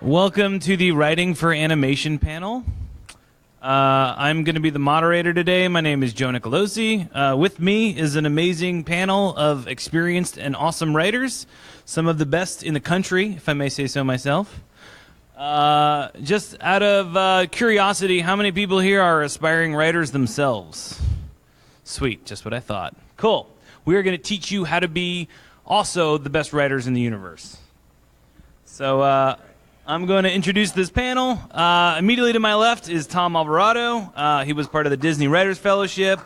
Welcome to the Writing for Animation panel. I'm going to be the moderator today. My name is Joe Nicolosi. With me is an amazing panel of experienced and awesome writers, some of the best in the country, if I may say so myself. Just out of curiosity, how many people here are aspiring writers themselves? Sweet, just what I thought. Cool. We are going to teach you how to be also the best writers in the universe. So I'm going to introduce this panel. Immediately to my left is Tom Alvarado. He was part of the Disney Writers Fellowship.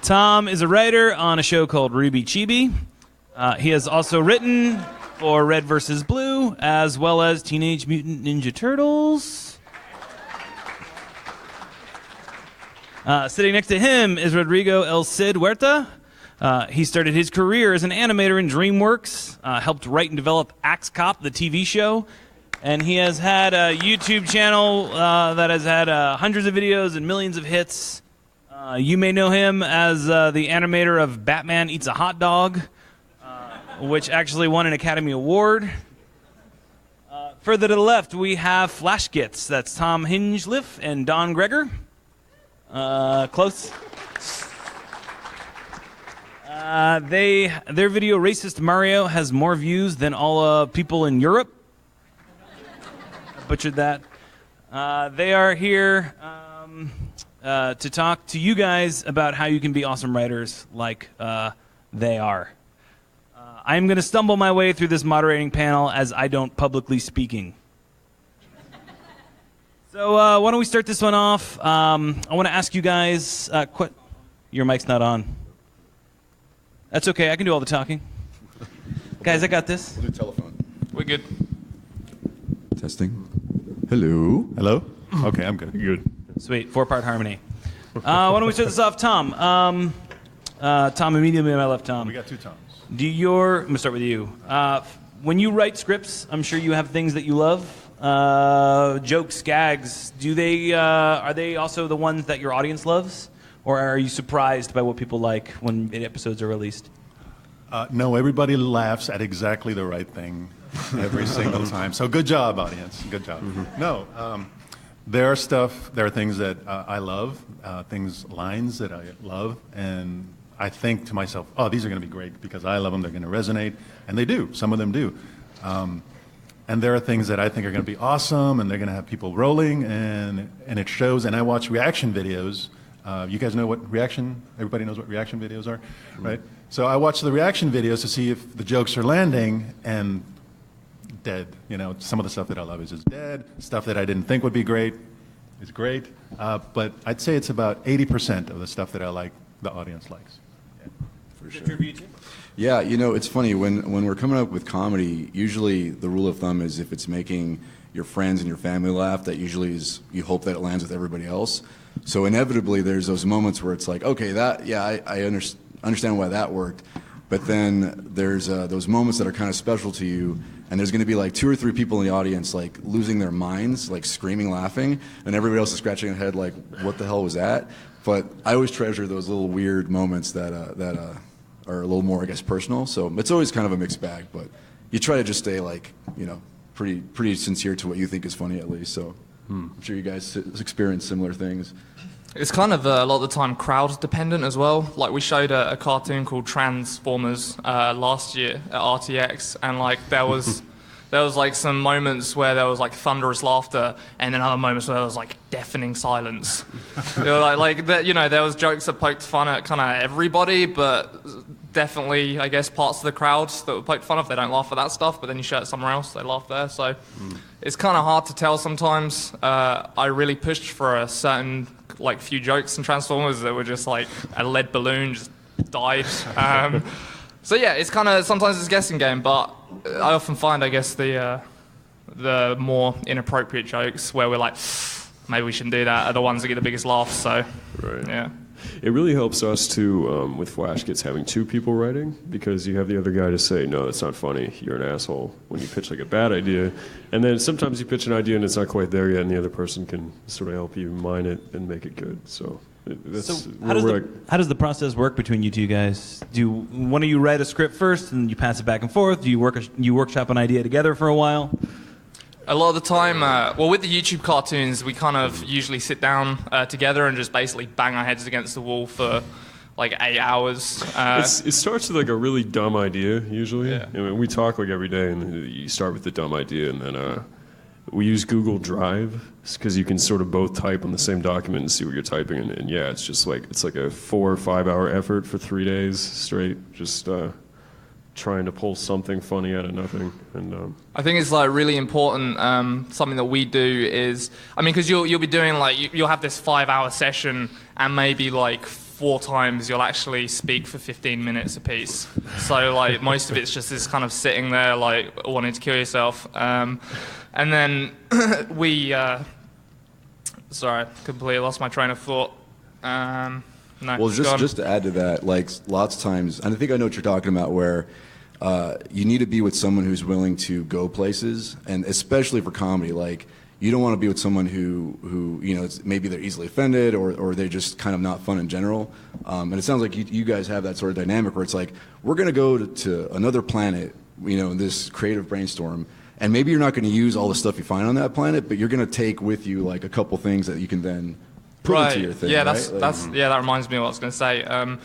Tom is a writer on a show called Ruby Chibi. He has also written for Red vs. Blue, as well as Teenage Mutant Ninja Turtles. Sitting next to him is Rodrigo El Cid Huerta. He started his career as an animator in DreamWorks, helped write and develop Axe Cop, the TV show, and he has had a YouTube channel that has had hundreds of videos and millions of hits. You may know him as the animator of Batman Eats a Hot Dog, which actually won an Academy Award. Further to the left, we have Flash Gits. That's Tom Hinchcliffe and Don Greger. Close. Their video Racist Mario has more views than all people in Europe. I butchered that. They are here to talk to you guys about how you can be awesome writers like they are. I'm going to stumble my way through this moderating panel as I don't publicly speaking. So why don't we start this one off? I want to ask you guys... Your mic's not on. That's okay. I can do all the talking. Guys, I got this. We'll do telephone. We're good. Testing. Hello. Hello? Okay, I'm good. Good. Sweet. 4-part harmony. Why don't we start this off? Tom. Tom, immediately on my left, Tom. We got two Toms. I'm going to start with you. When you write scripts, I'm sure you have things that you love. Jokes, gags. Are they also the ones that your audience loves? Or are you surprised by what people like when episodes are released? No, everybody laughs at exactly the right thing every single time. So good job, audience. Good job. Mm-hmm. No, there are things that I love, lines that I love, and I think to myself, oh, these are going to be great because I love them, they're going to resonate, and they do. Some of them do. And there are things that I think are going to be awesome, and they're going to have people rolling, and it shows, and I watch reaction videos. You guys know everybody knows what reaction videos are, right? So I watch the reaction videos to see if the jokes are landing, and dead. Some of the stuff that I love is just dead. Stuff that I didn't think would be great is great. But I'd say it's about 80% of the stuff that I like, the audience likes. Yeah. For sure. Yeah, it's funny, when we're coming up with comedy, usually the rule of thumb is if it's making your friends and your family laugh, that usually is, you hope that it lands with everybody else. So inevitably, there's those moments where it's like, okay, I understand why that worked, but then there's those moments that are kind of special to you, and there's going to be like 2 or 3 people in the audience like losing their minds, like screaming, laughing, and everybody else is scratching their head like, what the hell was that? But I always treasure those little weird moments that are a little more, I guess, personal. So it's always kind of a mixed bag, but you try to just stay like, pretty sincere to what you think is funny at least. So I'm sure you guys experience similar things. It's kind of a lot of the time crowd dependent as well. Like we showed a cartoon called Transformers last year at RTX, and like there was like some moments where there was like thunderous laughter, and then other moments where there was like deafening silence. There was jokes that poked fun at kind of everybody, but definitely, I guess, parts of the crowd that were poked fun of, they don't laugh at that stuff, but then you show it somewhere else, they laugh there. So it's kind of hard to tell sometimes. I really pushed for a certain few jokes in Transformers that were just like a lead balloon just died. So yeah, it's kind of, sometimes it's a guessing game, but I often find, I guess, the more inappropriate jokes where we're like, maybe we shouldn't do that, are the ones that get the biggest laughs. So right. Yeah. It really helps us too with Flash Gits having 2 people writing, because you have the other guy to say, no, that's not funny, you're an asshole, when you pitch like a bad idea. And then sometimes you pitch an idea and it's not quite there yet, and the other person can sort of help you mine it and make it good. So That's So where how does the process work between you two guys? Do one of you write a script first and you pass it back and forth? Do you workshop an idea together for a while? A lot of the time, well, with the YouTube cartoons, we kind of usually sit down together and just basically bang our heads against the wall for like 8 hours. it starts with like a really dumb idea usually. Yeah. I mean, we talk like every day, and you start with the dumb idea, and then we use Google Drive because you can sort of both type on the same document and see what you're typing. And yeah, it's just like a 4 or 5 hour effort for 3 days straight, just trying to pull something funny out of nothing. And I think it's like really important. Something that we do is, I mean, because you'll be doing like you'll have this 5 hour session, and maybe like 4 times you'll actually speak for 15 minutes a piece. So like most of it's just this kind of sitting there like wanting to kill yourself. And then we, sorry, completely lost my train of thought. No, Well, just to add to that, like lots of times, and I think I know what you're talking about, where you need to be with someone who's willing to go places, and especially for comedy, like you don't want to be with someone who you know, maybe they're easily offended or they're just kind of not fun in general. And it sounds like you guys have that sort of dynamic where it's like, we're going to go to another planet, you know, in this creative brainstorm, and maybe you're not going to use all the stuff you find on that planet, but you're going to take with you like a couple things that you can then put into your thing. Yeah, right? that reminds me of what I was going to say.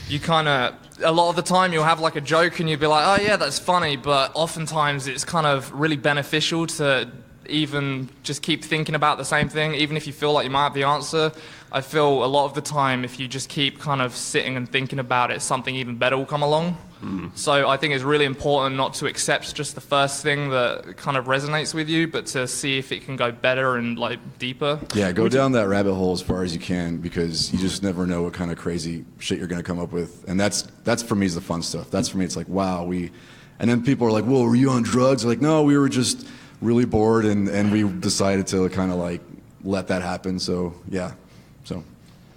You kind of, a lot of the time you'll have like a joke and you'll be like, oh yeah, that's funny, but oftentimes it's kind of really beneficial to even just keep thinking about the same thing, even if you feel like you might have the answer. I feel a lot of the time if you just keep kind of sitting and thinking about it, something even better will come along. So I think it's really important not to accept just the first thing that kind of resonates with you, but to see if it can go better and like deeper. Yeah, go down that rabbit hole as far as you can, because you just never know what kind of crazy shit you're going to come up with. And that's for me is the fun stuff. That's for me, it's like, wow, and then people are like, whoa, were you on drugs? Like, no, we were just really bored, and we decided to kind of like let that happen. So yeah,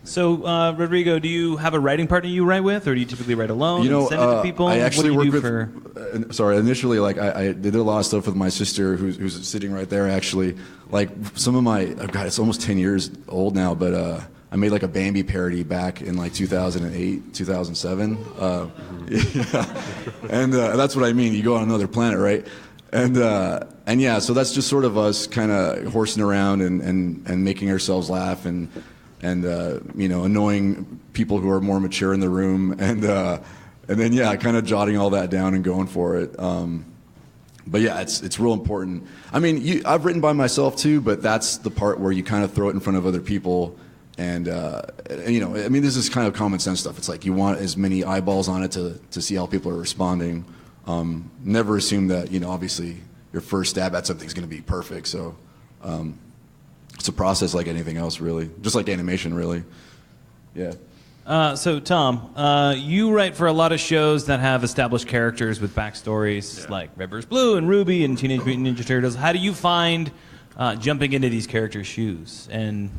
So, Rodrigo, do you have a writing partner you write with, or do you typically write alone you know, and send it to people? I actually what do you work do with. Sorry, initially, like I did a lot of stuff with my sister, who's sitting right there. Actually, like some of my, oh God, it's almost 10 years old now, but I made like a Bambi parody back in like 2008, 2007. Yeah, and that's what I mean. You go on another planet, right? And yeah, so that's just sort of us kind of horsing around and making ourselves laugh and you know, annoying people who are more mature in the room, and then yeah, kind of jotting all that down and going for it. But yeah, it's real important. I mean, I've written by myself too, but that's the part where you kind of throw it in front of other people, and you know, I mean, this is kind of common sense stuff. It's like you want as many eyeballs on it to see how people are responding. Never assume that, you know, obviously your first stab at something is going to be perfect. So. It's a process like anything else, really. Just like animation, really. Yeah. So, Tom, you write for a lot of shows that have established characters with backstories, like Red Blue and Ruby and Teenage Mutant Ninja Turtles. How do you find jumping into these characters' shoes, and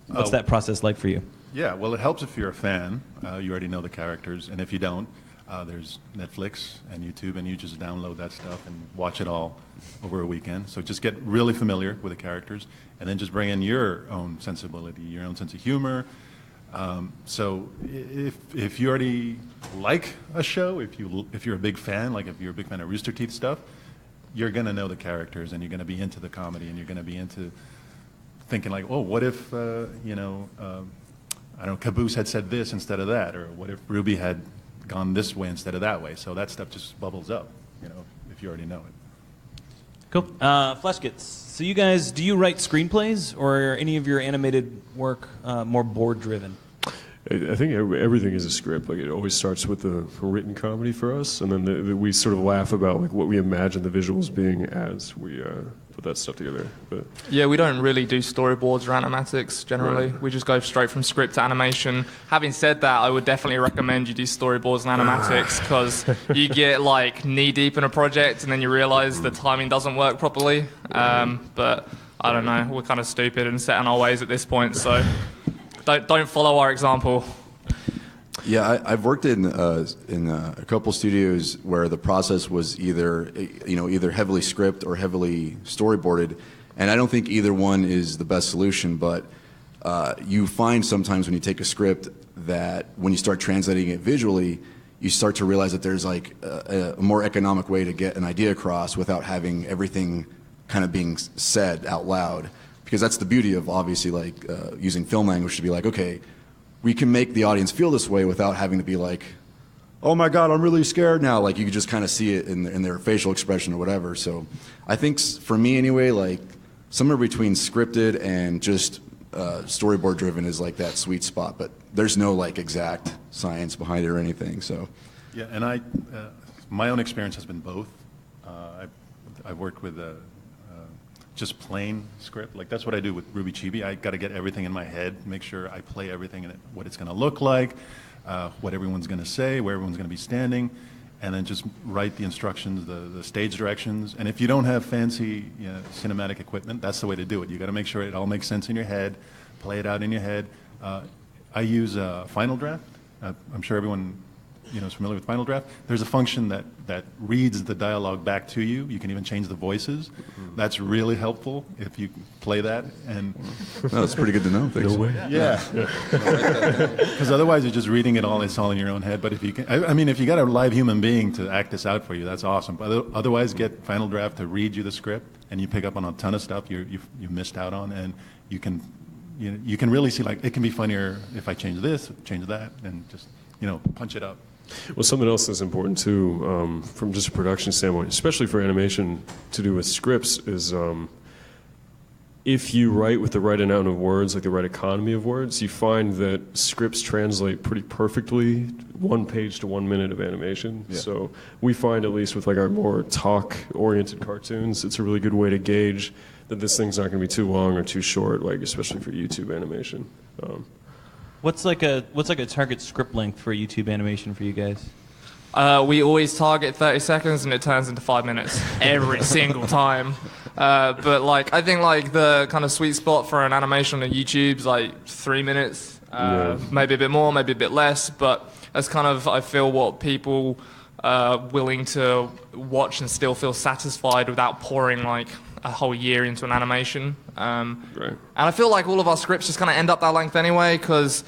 what's that process like for you? Yeah, well, it helps if you're a fan. You already know the characters, and if you don't, there's Netflix and YouTube, and you just download that stuff and watch it all over a weekend. So just get really familiar with the characters, and then just bring in your own sensibility, your own sense of humor. So if you already like a show, if you're a big fan, like if you're a big fan of Rooster Teeth stuff, you're gonna know the characters, and you're gonna be into the comedy, and you're gonna be into thinking like, oh, what if you know, I don't know, Caboose had said this instead of that, or what if Ruby had gone this way instead of that way. So that stuff just bubbles up, you know, if you already know it. Cool. Fleshkits. So you guys, do you write screenplays, or are any of your animated work more board-driven? I think everything is a script. Like, it always starts with the written comedy for us, and then we sort of laugh about like what we imagine the visuals being as we put that stuff together. But yeah, we don't really do storyboards or animatics generally. Right. We just go straight from script to animation. Having said that, I would definitely recommend you do storyboards and animatics, because you get like knee deep in a project and then you realize the timing doesn't work properly. But I don't know, we're kind of stupid and set in our ways at this point, so don't follow our example. Yeah, I've worked in a couple studios where the process was either heavily script or heavily storyboarded, and I don't think either one is the best solution. But you find sometimes when you take a script that when you start translating it visually, you start to realize that there's like a more economic way to get an idea across without having everything kind of being said out loud. Because that's the beauty of obviously like using film language to be like, okay, we can make the audience feel this way without having to be like, oh my God, I'm really scared now. Like you can just kind of see it in their facial expression or whatever. So I think for me anyway, like somewhere between scripted and just storyboard driven is like that sweet spot, but there's no like exact science behind it or anything. So Yeah, and my own experience has been both. I've worked with just plain script. Like that's what I do with Ruby Chibi. I got to get everything in my head, make sure I play everything in it, what it's going to look like, what everyone's going to say, where everyone's going to be standing, and then just write the instructions, the stage directions. And if you don't have fancy cinematic equipment, that's the way to do it. You got to make sure it all makes sense in your head, play it out in your head. I use Final Draft. I'm sure everyone is familiar with Final Draft. There's a function that reads the dialogue back to you. You can even change the voices. That's really helpful if you play that. And no, that's pretty good to know. Thanks. No way. yeah, because otherwise you're just reading it all. It's all in your own head. But if you can, I mean, if you got a live human being to act this out for you, that's awesome. But otherwise, get Final Draft to read you the script, and you pick up on a ton of stuff you missed out on, and you can really see like it can be funnier if I change this, change that, and just punch it up. Well, something else that's important too, from just a production standpoint, especially for animation to do with scripts, is if you write with the right amount of words, like the right economy of words, you find that scripts translate pretty perfectly 1 page to 1 minute of animation. Yeah. So we find, at least with like our more talk-oriented cartoons, it's a really good way to gauge that this thing's not going to be too long or too short, like especially for YouTube animation. What's like a target script length for YouTube animation for you guys? We always target 30 seconds and it turns into 5 minutes every single time. But like I think like the kind of sweet spot for an animation on YouTube's like 3 minutes, maybe a bit more, maybe a bit less. But that's kind of I feel what people are willing to watch and still feel satisfied without pouring like a whole year into an animation. Right. And I feel like all of our scripts just kind of end up that length anyway, because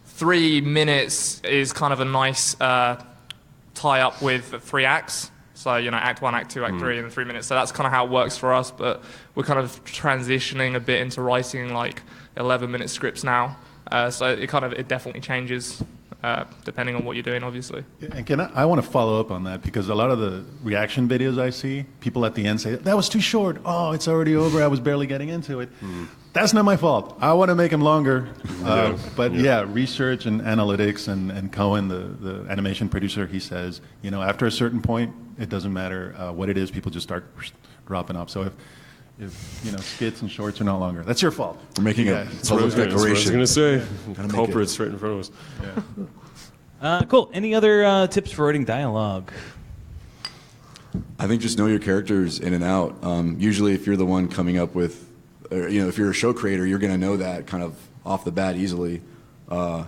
3 minutes is kind of a nice tie up with 3 acts. So, act 1, act 2, act 3 in 3 minutes. So that's kind of how it works for us, but we're kind of transitioning a bit into writing like 11-minute scripts now. So it definitely changes depending on what you're doing, obviously. And I want to follow up on that, because a lot of the reaction videos I see, people at the end say, that was too short. Oh, it's already over. I was barely getting into it. That's not my fault. I want to make them longer. But research and analytics and Cohen, the animation producer, he says, after a certain point, it doesn't matter what it is. People just start dropping off. So if skits and shorts are no longer, that's your fault. We're making a public declaration. That's what I was going to say. Culprits right in front of us. Yeah. Cool. Any other tips for writing dialogue? I think just know your characters in and out. Usually if you're the one coming up with, or, if you're a show creator, you're going to know that kind of off the bat easily. But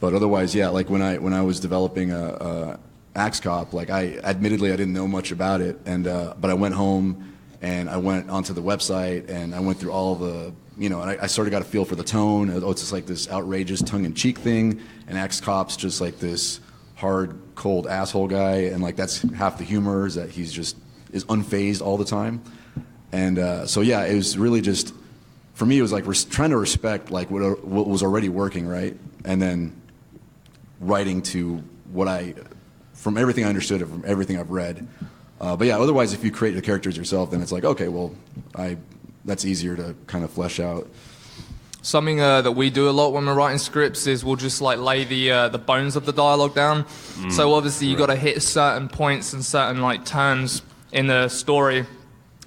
otherwise, like when I was developing Axe Cop, like I didn't know much about it, and but I went home and I went onto the website and I went through all the, and I sort of got a feel for the tone. It's just like this outrageous tongue-in-cheek thing, and Axe Cop's just like this hard, cold asshole guy, and like that's half the humor is that he's just is unfazed all the time. And it was really just, for me, it was like trying to respect like what was already working, right? And then writing to from everything I understood, from everything I've read. Otherwise, if you create the characters yourself, then it's like, okay, well, that's easier to kind of flesh out. Something that we do a lot when we're writing scripts is we'll just like lay the bones of the dialogue down. So obviously you got to hit certain points and certain like turns in the story,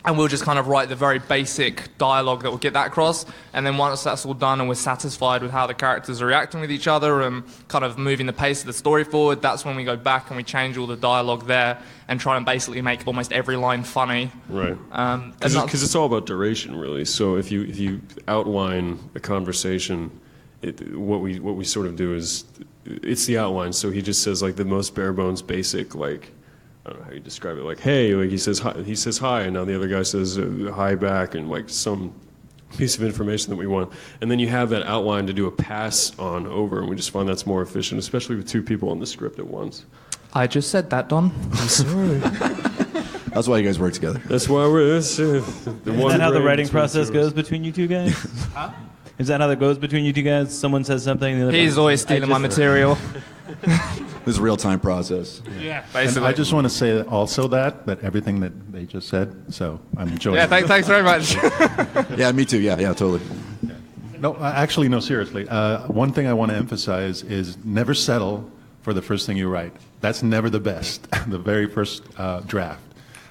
and we'll just kind of write the very basic dialogue that will get that across. And then once that's all done and we're satisfied with how the characters are reacting with each other and kind of moving the pace of the story forward, that's when we go back and we change all the dialogue there and try and basically make almost every line funny. Right. Because it's all about duration, really. So if you outline a conversation, what we sort of do is, it's the outline. So he just says like the most bare bones basic, like, I don't know how you describe it, like, hey, like he says hi, and now the other guy says hi back, and like some piece of information that we want. And then you have that outline to do a pass on over, and we just find that's more efficient, especially with two people on the script at once. I just said that, Don. I'm sorry. That's why you guys work together. That's why we're... Is that how the writing process goes between you two guys? Huh? Is that how that goes between you two guys? Someone says something, the other He's always stealing my material. This is a real-time process. Yeah, And basically. I just want to say also that everything that they just said, so I'm enjoying Yeah, it. thanks very much. Yeah, me too. Yeah, totally. No, actually, no, seriously. One thing I want to emphasize is never settle for the first thing you write. That's never the best, the very first draft.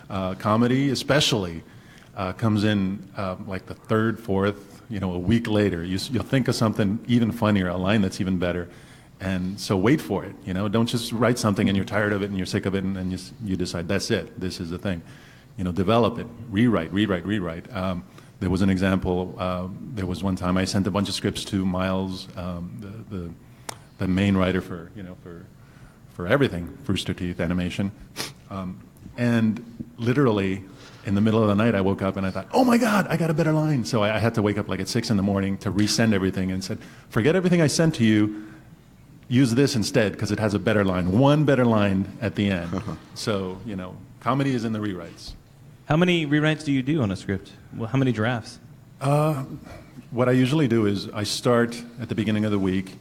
Comedy, especially, comes in like the third, fourth, a week later. You'll think of something even funnier, a line that's even better. And so wait for it. Don't just write something and you're tired of it and you're sick of it and you decide that's it. This is the thing. Develop it. Rewrite. There was an example. There was one time I sent a bunch of scripts to Miles, the main writer for everything, Rooster Teeth animation, and literally in the middle of the night I woke up and I thought, oh my God, I got a better line. So I had to wake up like at 6 in the morning to resend everything and said, forget everything I sent to you. Use this instead because it has a better line, one better line at the end. So, comedy is in the rewrites. How many rewrites do you do on a script? Well, how many drafts? What I usually do is I start at the beginning of the week,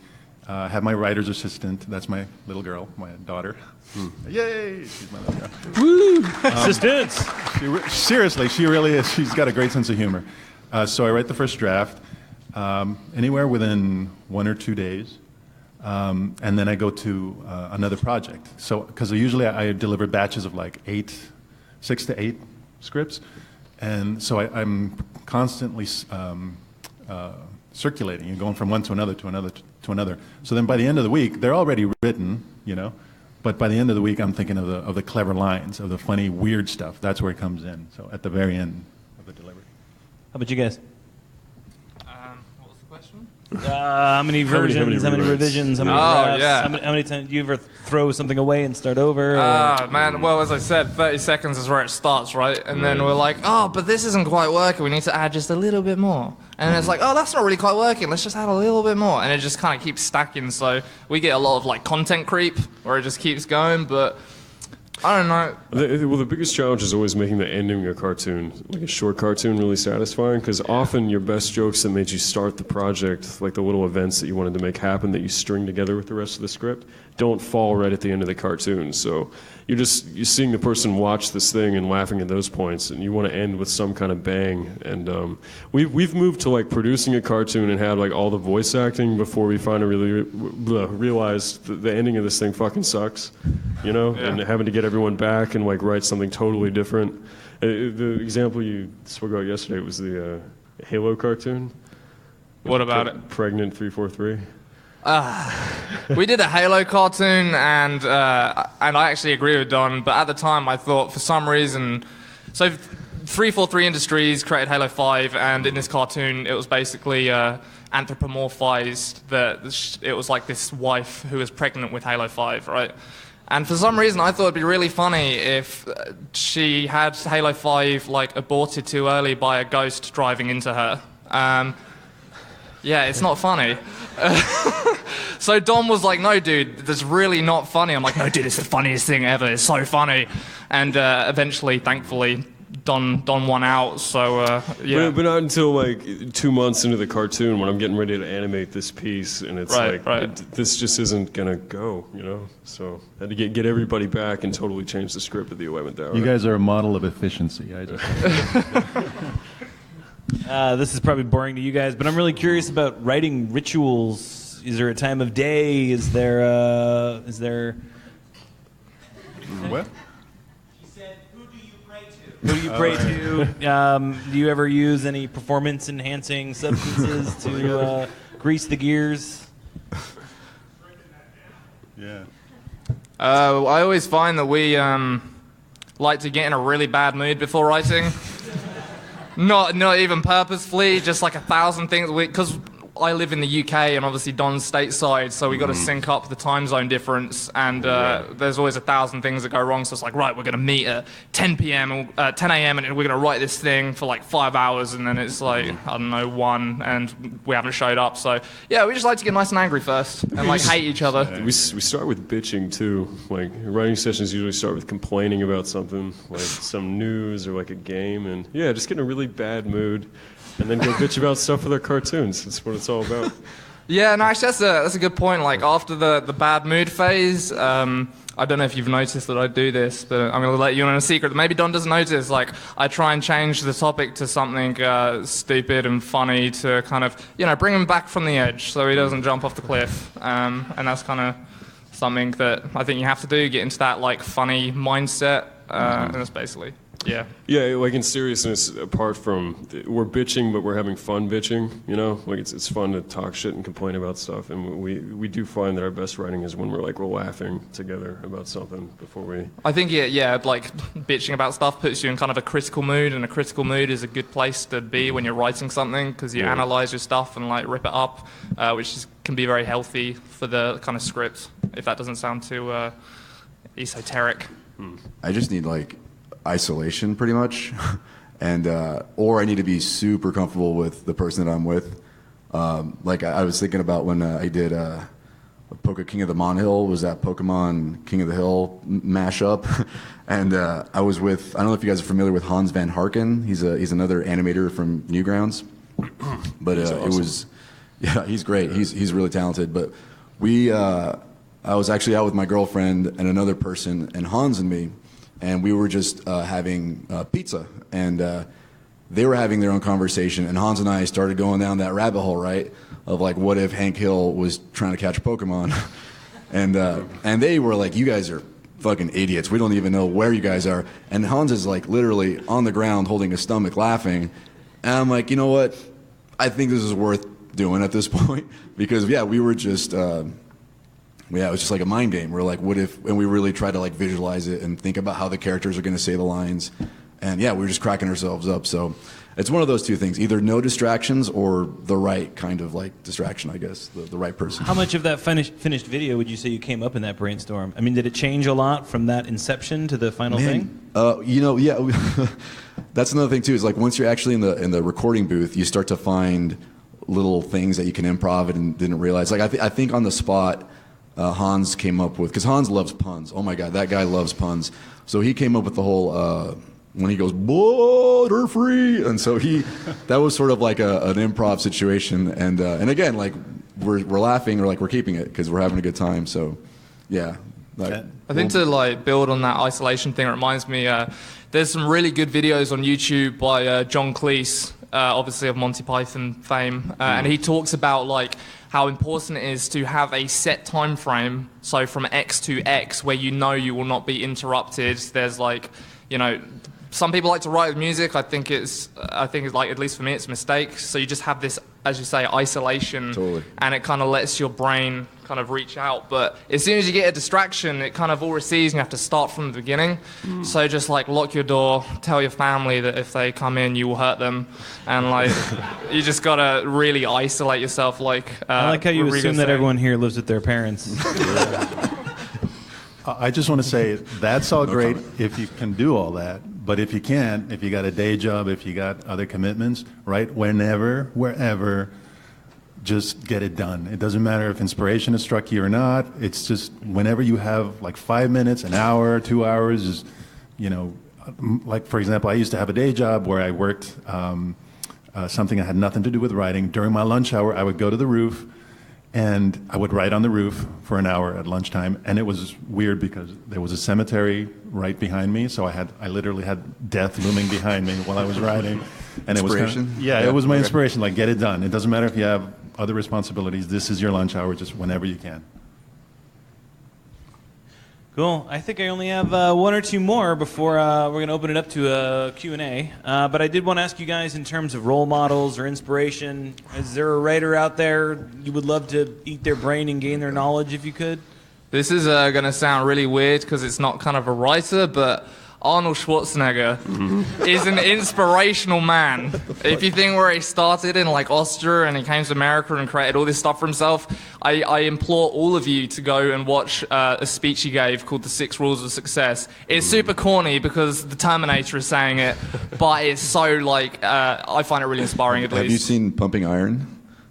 have my writer's assistant, that's my little girl, my daughter. Yay! She's my little girl. Woo! Assistants! Seriously, she really is. She's got a great sense of humor. So I write the first draft, anywhere within 1 or 2 days. And then I go to another project. So, because usually I deliver batches of like 6 to 8 scripts, and so I'm constantly circulating and going from one to another to another to another. So then by the end of the week, they're already written, but by the end of the week, I'm thinking of the clever lines, of the funny, weird stuff. That's where it comes in. So at the very end of the delivery. How about you guys? What was the question? How many versions? How many revisions? How many drafts? Yeah. How many times do you ever throw something away and start over? Man, well, as I said, 30 seconds is where it starts, right? And then we're like, oh, but this isn't quite working. We need to add just a little bit more. And it's like, oh, that's not really quite working. Let's just add a little bit more. And it just kind of keeps stacking. So we get a lot of like content creep where it just keeps going. But I don't know. Well, the biggest challenge is always making the ending of a cartoon, like a short cartoon, really satisfying, because often your best jokes that made you start the project, like the little events that you wanted to make happen that you string together with the rest of the script, don't fall right at the end of the cartoon. So you're seeing the person watch this thing and laughing at those points, and you want to end with some kind of bang. And we've moved to like producing a cartoon and had like all the voice acting before we finally really realized the ending of this thing fucking sucks, and having to get everyone back and like write something totally different. The example you spoke about yesterday was the Halo cartoon. What about it? Pregnant 343. We did a Halo cartoon, and I actually agree with Don, but at the time I thought for some reason, so 343 Industries created Halo 5, and in this cartoon it was basically anthropomorphized that it was like this wife who was pregnant with Halo 5, right? And for some reason I thought it'd be really funny if she had Halo 5 like aborted too early by a ghost driving into her. Yeah, it's not funny. So Don was like, no, dude, that's really not funny. I'm like, no, dude, it's the funniest thing ever. It's so funny. And eventually, thankfully, Don won out. So, yeah. But not until like 2 months into the cartoon when I'm getting ready to animate this piece. And it's this just isn't going to go, So I had to get everybody back and totally change the script at the 11th hour. You guys are a model of efficiency. I just... This is probably boring to you guys, but I'm really curious about writing rituals. Is there a time of day? Is there? What? He said, "Who do you pray to?" Who do you pray to? Do you ever use any performance-enhancing substances to grease the gears? Yeah. I always find that we like to get in a really bad mood before writing. Not even purposefully, just like 1,000 things. Because I live in the UK, and obviously Don's stateside, so we got to sync up the time zone difference, and there's always 1,000 things that go wrong. So it's like, right, we're going to meet at 10 a.m., and we're going to write this thing for like 5 hours, and then it's like, I don't know, 1, and we haven't showed up. So yeah, we just like to get nice and angry first, and like hate each other. We start with bitching too. Like writing sessions usually start with complaining about something, like some news or like a game, and yeah, just get in a really bad mood, and then go bitch about stuff with our cartoons. That's what it's all about. Yeah, no, actually, that's a good point. Like after the bad mood phase, I don't know if you've noticed that I do this, but I'm going to let you in on a secret that maybe Don doesn't notice. Like, I try and change the topic to something stupid and funny to kind of, bring him back from the edge so he doesn't jump off the cliff. And that's kind of something that I think you have to do, get into that, like, funny mindset. And that's basically, yeah. Yeah, like in seriousness, apart from, we're bitching, but we're having fun bitching, Like it's fun to talk shit and complain about stuff, and we do find that our best writing is when we're laughing together about something before we... I think, like bitching about stuff puts you in kind of a critical mood, and a critical mood is a good place to be when you're writing something, because you analyze your stuff and like rip it up, which can be very healthy for the kind of script, if that doesn't sound too esoteric. I just need like isolation pretty much, and or I need to be super comfortable with the person that I'm with. Like I was thinking about when I did Poke King of the Monhill, was that Pokemon King of the Hill mashup, and I was with, I don't know if you guys are familiar with Hans Van Harken. He's another animator from Newgrounds, but He's awesome. It was, yeah, he's great. He's really talented. But I was actually out with my girlfriend and another person, and Hans and me, and we were just having pizza, and they were having their own conversation, and Hans and I started going down that rabbit hole, right, of like, what if Hank Hill was trying to catch Pokemon, and they were like, you guys are fucking idiots. We don't even know where you guys are. And Hans is like literally on the ground holding his stomach laughing, and I'm like, you know what? I think this is worth doing at this point, because yeah, we were just. Yeah, it was just like a mind game. We're like, what if, and we really try to like visualize it and think about how the characters are going to say the lines. And yeah, we were just cracking ourselves up. So it's one of those two things, either no distractions or the right kind of like distraction, I guess, the right person. How much of that finished video would you say you came up in that brainstorm? I mean, did it change a lot from that inception to the final thing? Yeah, that's another thing too, is like once you're actually in the recording booth, you start to find little things that you can improv and didn't realize. Like I think on the spot, Hans came up with, because Hans loves puns. Oh my God, that guy loves puns. So he came up with the whole, when he goes, Butterfree, and so that was sort of like an improv situation. And again, like we're laughing, or like we're keeping it because we're having a good time. So yeah. Like, I think to like build on that isolation thing, it reminds me, there's some really good videos on YouTube by John Cleese, obviously of Monty Python fame, and he talks about like how important it is to have a set time frame, so from X to X, where you will not be interrupted. There's like, some people like to write with music. I think it's like, at least for me, it's a mistake. So you just have this, as you say, isolation, Totally. And it kind of lets your brain kind of reach out. But as soon as you get a distraction, it kind of all recedes and you have to start from the beginning. So just like lock your door, tell your family that if they come in, you will hurt them. And like, you just got to really isolate yourself. Like, I like how you Rodrigo assume that said. everyone here lives with their parents. I just want to say that's all great if you can do all that. But if you can't, if you got a day job, if you got other commitments, right, whenever, wherever, just get it done. It doesn't matter if inspiration has struck you or not. It's just whenever you have like 5 minutes, an hour, 2 hours, is, like for example, I used to have a day job where I worked something that had nothing to do with writing. During my lunch hour, I would go to the roof and I would write on the roof for an hour at lunchtime. And it was weird because there was a cemetery right behind me, so I literally had death looming behind me while I was writing. And Inspiration? It was it was my inspiration. Like, get it done. It doesn't matter if you have other responsibilities. This is your lunch hour, just whenever you can. Cool. I think I only have one or two more before we're going to open it up to a Q&A. But I did want to ask you guys, in terms of role models or inspiration, is there a writer out there you would love to eat their brain and gain their knowledge if you could? This is going to sound really weird because it's not kind of a writer, but Arnold Schwarzenegger is an inspirational man. If you think where he started in like Austria and he came to America and created all this stuff for himself, I implore all of you to go and watch a speech he gave called The 6 Rules of Success. It's super corny because the Terminator is saying it, but it's so like, I find it really inspiring at least. Have you seen Pumping Iron?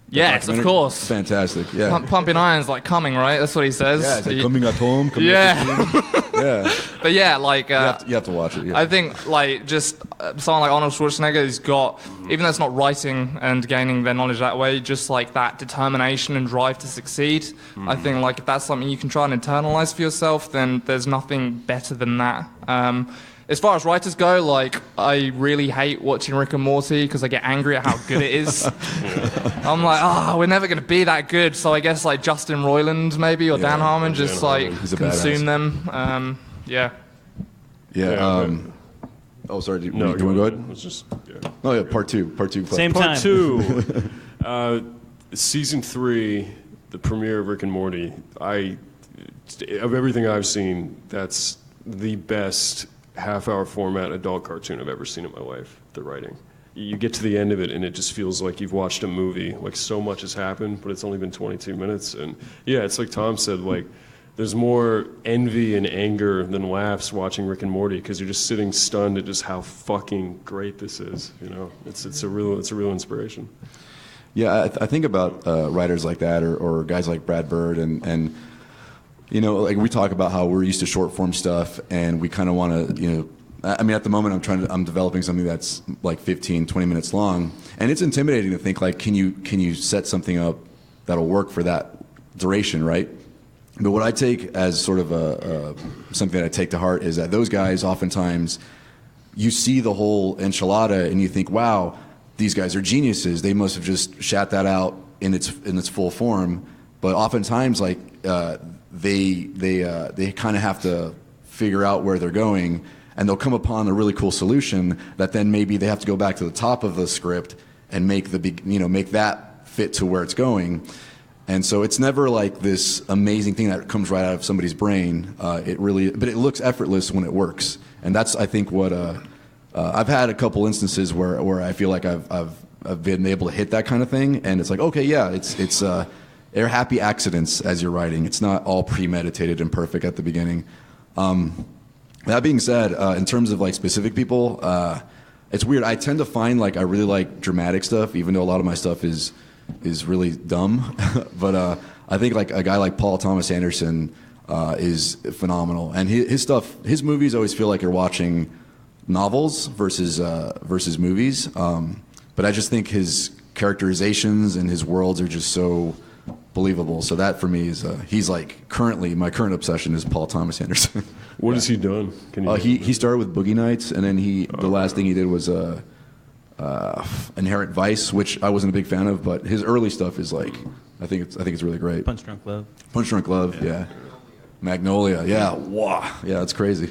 Yes, of course. Fantastic, yeah. Pumping iron's like coming, right? That's what he says. Yeah, it's like coming at home. Coming yeah. But yeah, like... you have to watch it, yeah. I think, like, just someone like Arnold Schwarzenegger has got, even though it's not writing and gaining their knowledge that way, just like that determination and drive to succeed. I think, like, if that's something you can try and internalize for yourself, then there's nothing better than that. As far as writers go, like, I really hate watching Rick and Morty because I get angry at how good it is. I'm like, we're never going to be that good. So I guess, like, Justin Roiland maybe or Dan Harmon just, like, consume them. Yeah. Oh, sorry. Do you No, want to go ahead? It was just, yeah. Oh, yeah, part two. Same Part time. 2, season 3, the premiere of Rick and Morty. Of everything I've seen, that's the best half-hour format adult cartoon I've ever seen in my life. The writing. You get to the end of it, and it just feels like you've watched a movie. Like, so much has happened, but it's only been 22 minutes. And yeah, it's like Tom said, like, there's more envy and anger than laughs watching Rick and Morty because you're just sitting stunned at just how fucking great this is. You know, it's a real inspiration. Yeah, I think about writers like that or guys like Brad Bird and you know, like we talk about how we're used to short form stuff and we kind of want to, you know, I mean, at the moment I'm developing something that's like 15, 20 minutes long, and it's intimidating to think like, can you set something up that'll work for that duration, right? But what I take as sort of something that I take to heart is that those guys oftentimes, you see the whole enchilada and you think, wow, these guys are geniuses. They must have just shat that out in its full form. But oftentimes, like they kind of have to figure out where they're going, and they'll come upon a really cool solution that then maybe they have to go back to the top of the script and make that fit to where it's going. And so it's never like this amazing thing that comes right out of somebody's brain. But it looks effortless when it works. And that's, I think, what I've had a couple instances where I feel like I've been able to hit that kind of thing, and it's like, okay, yeah, they're happy accidents as you're writing. It's not all premeditated and perfect at the beginning. That being said, in terms of like specific people, it's weird. I tend to find like I really like dramatic stuff, even though a lot of my stuff is really dumb. But I think like a guy like Paul Thomas Anderson is phenomenal, and his movies always feel like you're watching novels versus movies. But I just think his characterizations and his worlds are just so believable. So that for me is he's like my current obsession is Paul Thomas Anderson. What has he done? He started with Boogie Nights, and then the last thing he did was Inherent Vice, which I wasn't a big fan of, but his early stuff is like I think it's really great. Punch Drunk Love. Punch Drunk Love, yeah. Magnolia, yeah. Wow, yeah, that's crazy.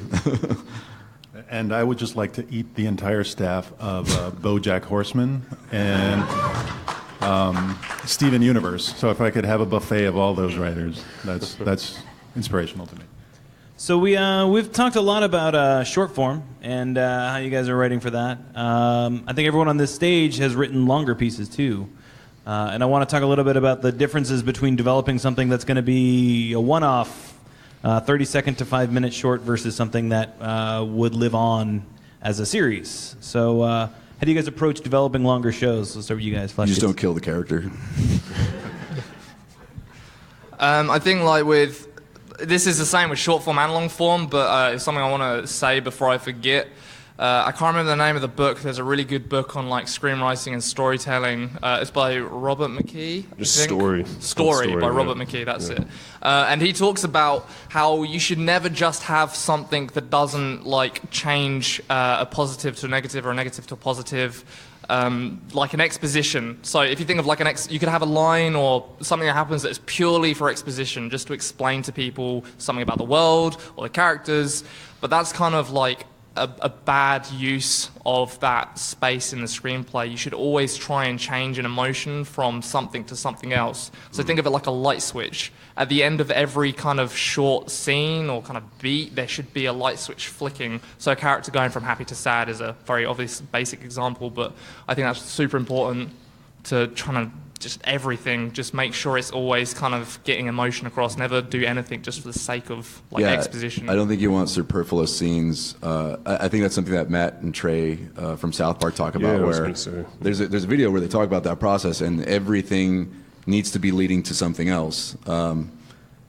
And I would just like to eat the entire staff of BoJack Horseman and Steven Universe. So if I could have a buffet of all those writers, that's inspirational to me. So we've talked a lot about short form and how you guys are writing for that. I think everyone on this stage has written longer pieces too. And I want to talk a little bit about the differences between developing something that's going to be a one-off 30-second to 5-minute short versus something that would live on as a series. So how do you guys approach developing longer shows? Let's start with you guys. You just don't kill the character. I think like this is the same with short form and long form, but it's something I want to say before I forget. I can't remember the name of the book. There's a really good book on like screenwriting and storytelling. It's by Robert McKee. Just Story by Robert McKee. That's it. And he talks about how you should never just have something that doesn't like change a positive to a negative or a negative to a positive. Like an exposition. So if you think of like you could have a line or something that happens that is purely for exposition, just to explain to people something about the world or the characters. But that's kind of like a bad use of that space in the screenplay. You should always try and change an emotion from something to something else. So think of it like a light switch. At the end of every kind of short scene or kind of beat, there should be a light switch flicking. So a character going from happy to sad is a very obvious basic example, but I think that's super important to trying to just everything, just make sure it's always kind of getting emotion across. Never do anything just for the sake of like exposition. I don't think you want superfluous scenes. I think that's something that Matt and Trey from South Park talk about. Yeah, where there's a video where they talk about that process, and everything needs to be leading to something else.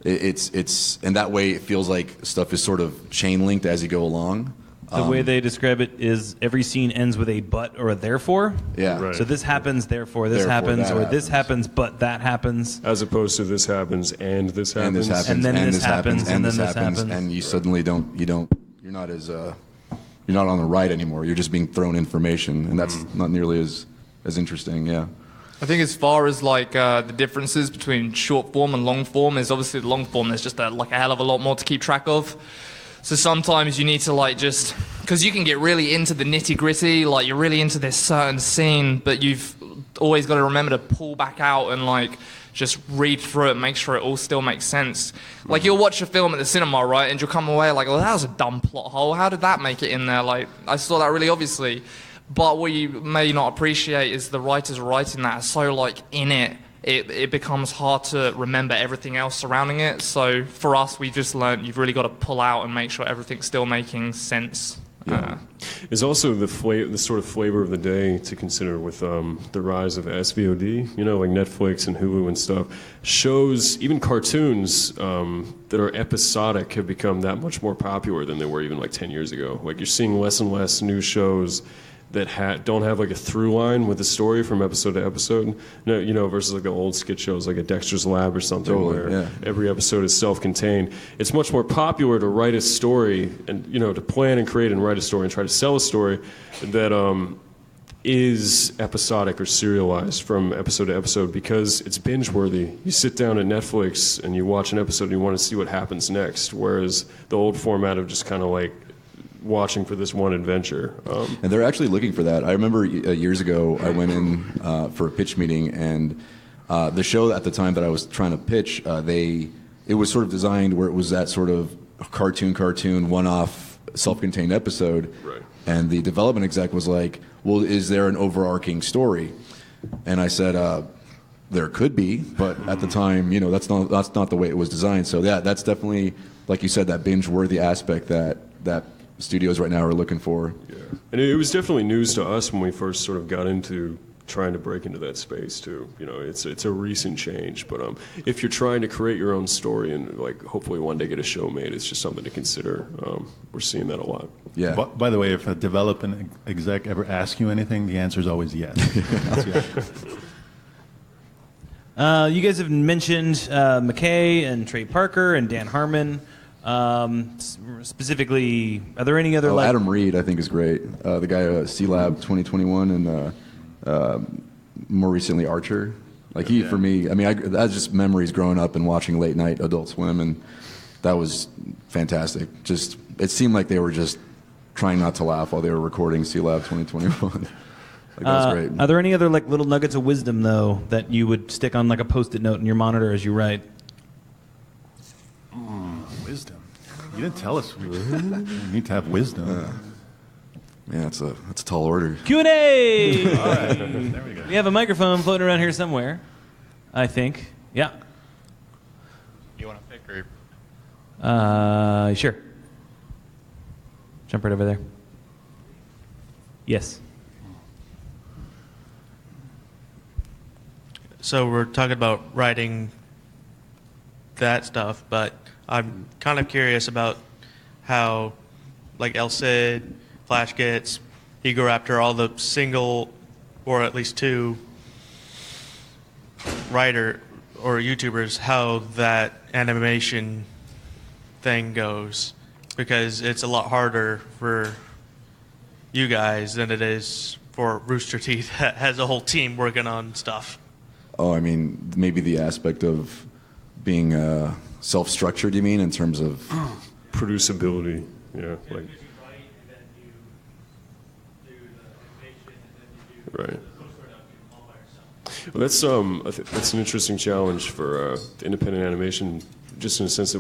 It's and that way it feels like stuff is sort of chain linked as you go along. The way they describe it is every scene ends with a but or a therefore. Yeah. Right. So this happens, therefore this Therefore, happens, that or this happens. happens, but that happens. As opposed to this happens and this happens. And this happens, And then and this this happens, happens, and and this then this happens, happens. and you suddenly you're not as you're not on the right anymore. You're just being thrown information, and that's not nearly as interesting. Yeah. I think as far as like the differences between short form and long form is obviously the long form. There's just a hell of a lot more to keep track of. So sometimes you need to like just, because you can get really into the nitty gritty, like you're really into this certain scene, but you've always got to remember to pull back out and like just read through it, make sure it all still makes sense. Like you'll watch a film at the cinema, right, and you'll come away like, oh, that was a dumb plot hole. How did that make it in there? Like I saw that really obviously. But what you may not appreciate is the writers writing that are so like in it. It becomes hard to remember everything else surrounding it. So for us, we just learned you've really got to pull out and make sure everything's still making sense. Yeah. Is also the sort of flavor of the day to consider with the rise of SVOD, you know, like Netflix and Hulu and stuff. Shows, even cartoons that are episodic have become that much more popular than they were even like 10 years ago. Like you're seeing less and less new shows that don't have like a through line with the story from episode to episode. No, you know, versus like the old skit shows like a Dexter's Lab or something where every episode is self-contained. It's much more popular to write a story and, you know, to plan and create and write a story and try to sell a story that is episodic or serialized from episode to episode because it's binge-worthy. You sit down at Netflix and you watch an episode and you want to see what happens next, whereas the old format of just kind of like watching for this one adventure. And they're actually looking for that. I remember years ago I went in for a pitch meeting, and the show at the time that I was trying to pitch, it was sort of designed where it was that sort of cartoon, one-off, self-contained episode. Right. And the development exec was like, well, is there an overarching story? And I said, there could be, but at the time, you know, that's not the way it was designed. So yeah, that's definitely, like you said, that binge-worthy aspect that studios right now are looking for. Yeah, and it was definitely news to us when we first sort of got into trying to break into that space too. You know, it's a recent change, but if you're trying to create your own story and like hopefully one day get a show made, it's just something to consider. We're seeing that a lot. Yeah. By the way, if a development exec ever asks you anything, the answer is always yes. You guys have mentioned McKay and Trey Parker and Dan Harmon. Specifically, are there any other Adam Reed, I think, is great. The guy C-Lab 2021 and more recently Archer. Like for me, I mean, that's just memories growing up and watching late night Adult Swim, and that was fantastic. Just it seemed like they were just trying not to laugh while they were recording C-Lab 2021. Like, that was great. Are there any other like little nuggets of wisdom though that you would stick on like a Post-it note in your monitor as you write? Wisdom. You didn't tell us we need to have wisdom. Yeah, that's a tall order. Q&A! All right, there we go. We have a microphone floating around here somewhere, I think. Yeah. You want to pick or? Sure. Jump right over there. Yes. So we're talking about writing that stuff, but I'm kind of curious about how, like El Cid, Flash Gets, Ego Raptor, all the single, or at least two, writer or YouTubers, how that animation thing goes, because it's a lot harder for you guys than it is for Rooster Teeth that has a whole team working on stuff. Oh, I mean, maybe the aspect of being self-structured, you mean, in terms of... Producibility, yeah. Like, Right. Well, that's an interesting challenge for independent animation, just in the sense that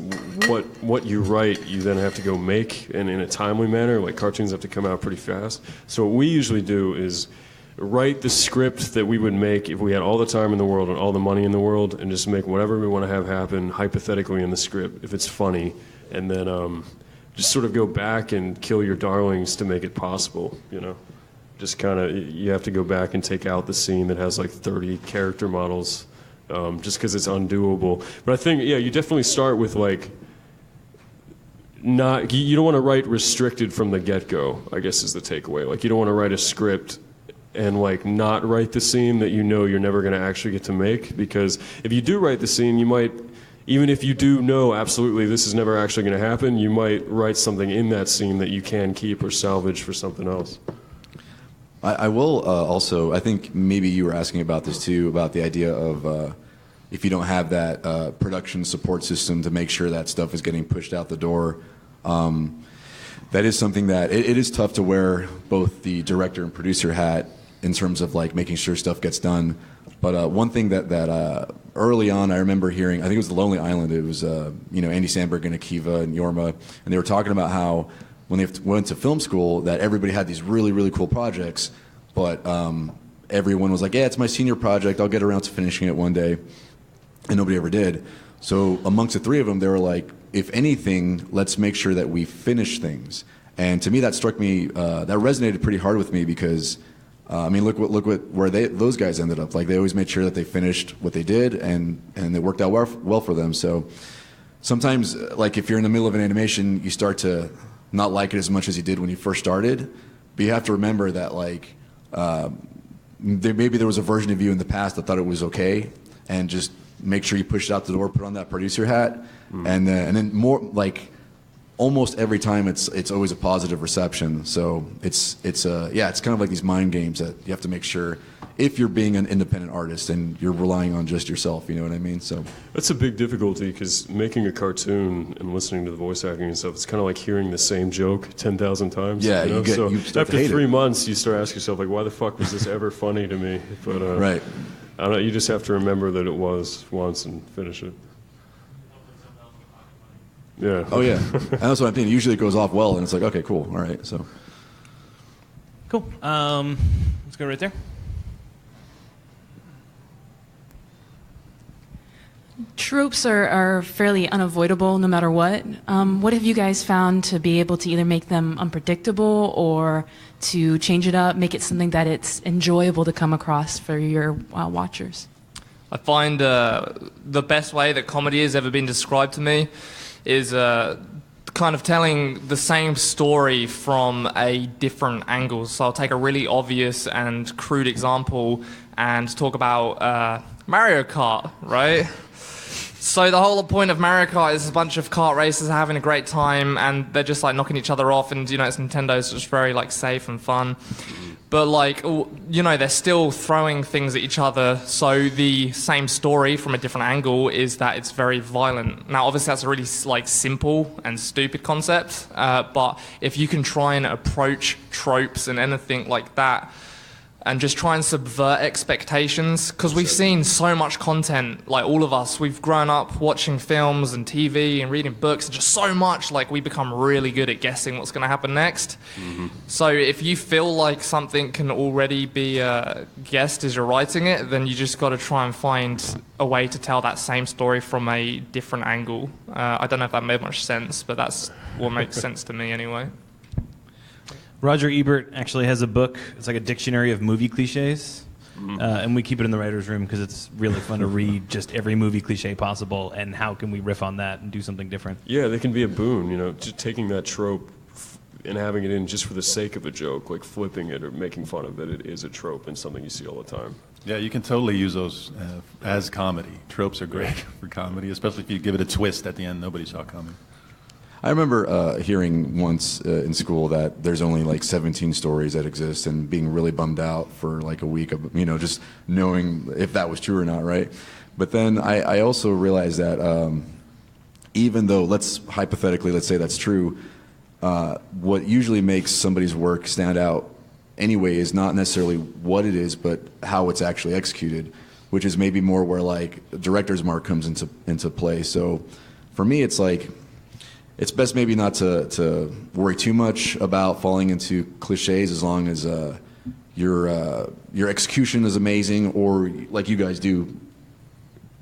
what you write, you then have to go make, and in a timely manner. Like cartoons have to come out pretty fast. So what we usually do is write the script that we would make if we had all the time in the world and all the money in the world, and just make whatever we want to have happen hypothetically in the script if it's funny, and then just sort of go back and kill your darlings to make it possible, you know? Just kind of, you have to go back and take out the scene that has like 30 character models, just because it's undoable. But I think, yeah, you definitely start with like, you don't want to write restricted from the get-go, I guess is the takeaway. Like, you don't want to write a script and like not write the scene that you know you're never going to actually get to make, because if you do write the scene, you might, even if you do know absolutely this is never actually going to happen, you might write something in that scene that you can keep or salvage for something else. I will also, I think maybe you were asking about this too, about the idea of if you don't have that production support system to make sure that stuff is getting pushed out the door. That is something that it is tough to wear both the director and producer hat in terms of like making sure stuff gets done. But one thing that early on I remember hearing, I think it was The Lonely Island. It was Andy Samberg and Akiva and Yorma, and they were talking about how when they went to film school that everybody had these really, really cool projects, but everyone was like, yeah, it's my senior project, I'll get around to finishing it one day, and nobody ever did. So amongst the three of them, they were like, if anything, let's make sure that we finish things. And to me, that struck me, that resonated pretty hard with me, because I mean, look where those guys ended up. Like, they always made sure that they finished what they did, and it worked out well for them. So sometimes, like, if you're in the middle of an animation, you start to not like it as much as you did when you first started. But you have to remember that, like, maybe there was a version of you in the past that thought it was okay, and just make sure you push it out the door, put on that producer hat, and then more like almost every time it's always a positive reception. So it's kind of like these mind games that you have to make sure, if you're being an independent artist and you're relying on just yourself, you know what I mean? So that's a big difficulty, because making a cartoon and listening to the voice acting and stuff, it's kind of like hearing the same joke 10,000 times. Yeah, you know? you start after to hate 3 it. months, you start asking yourself, like, why the fuck was this ever funny to me? But right. I don't know. You just have to remember that it was once and finish it. Yeah. Oh yeah, and that's what I'm thinking. Usually it goes off well, and it's like, okay, cool, all right. So Cool. Let's go right there. Tropes are fairly unavoidable no matter what. What have you guys found to be able to either make them unpredictable or to change it up, make it something that it's enjoyable to come across for your watchers? I find the best way that comedy has ever been described to me is kind of telling the same story from a different angle. So I'll take a really obvious and crude example and talk about Mario Kart, right? So the whole point of Mario Kart is a bunch of kart racers having a great time, and they're just like knocking each other off, and you know, it's Nintendo, so it's very like safe and fun. But like, you know, they're still throwing things at each other, so the same story from a different angle is that it's very violent. Now, obviously that's a really like simple and stupid concept, but if you can try and approach tropes and anything like that, and just try and subvert expectations, because we've seen so much content, like all of us, we've grown up watching films and TV and reading books, and just so much, like we become really good at guessing what's going to happen next. So if you feel like something can already be guessed as you're writing it, then you just got to try and find a way to tell that same story from a different angle. I don't know if that made much sense, but that's what makes sense to me anyway. Roger Ebert actually has a book. It's like a dictionary of movie cliches. And we keep it in the writer's room because it's really fun to read just every movie cliche possible and how can we riff on that and do something different. Yeah, they can be a boon, you know, just taking that trope and having it in just for the sake of a joke, like flipping it or making fun of it. It is a trope and something you see all the time. Yeah, you can totally use those as comedy. Tropes are great for comedy, especially if you give it a twist at the end nobody saw coming. I remember hearing once in school that there's only like 17 stories that exist, and being really bummed out for like a week of, you know, just knowing if that was true or not, right? But then I also realized that even though, let's say that's true, what usually makes somebody's work stand out anyway is not necessarily what it is, but how it's actually executed, which is maybe more where like director's mark comes into play. So for me, it's like it's best maybe not to worry too much about falling into cliches as long as your execution is amazing, or like you guys do,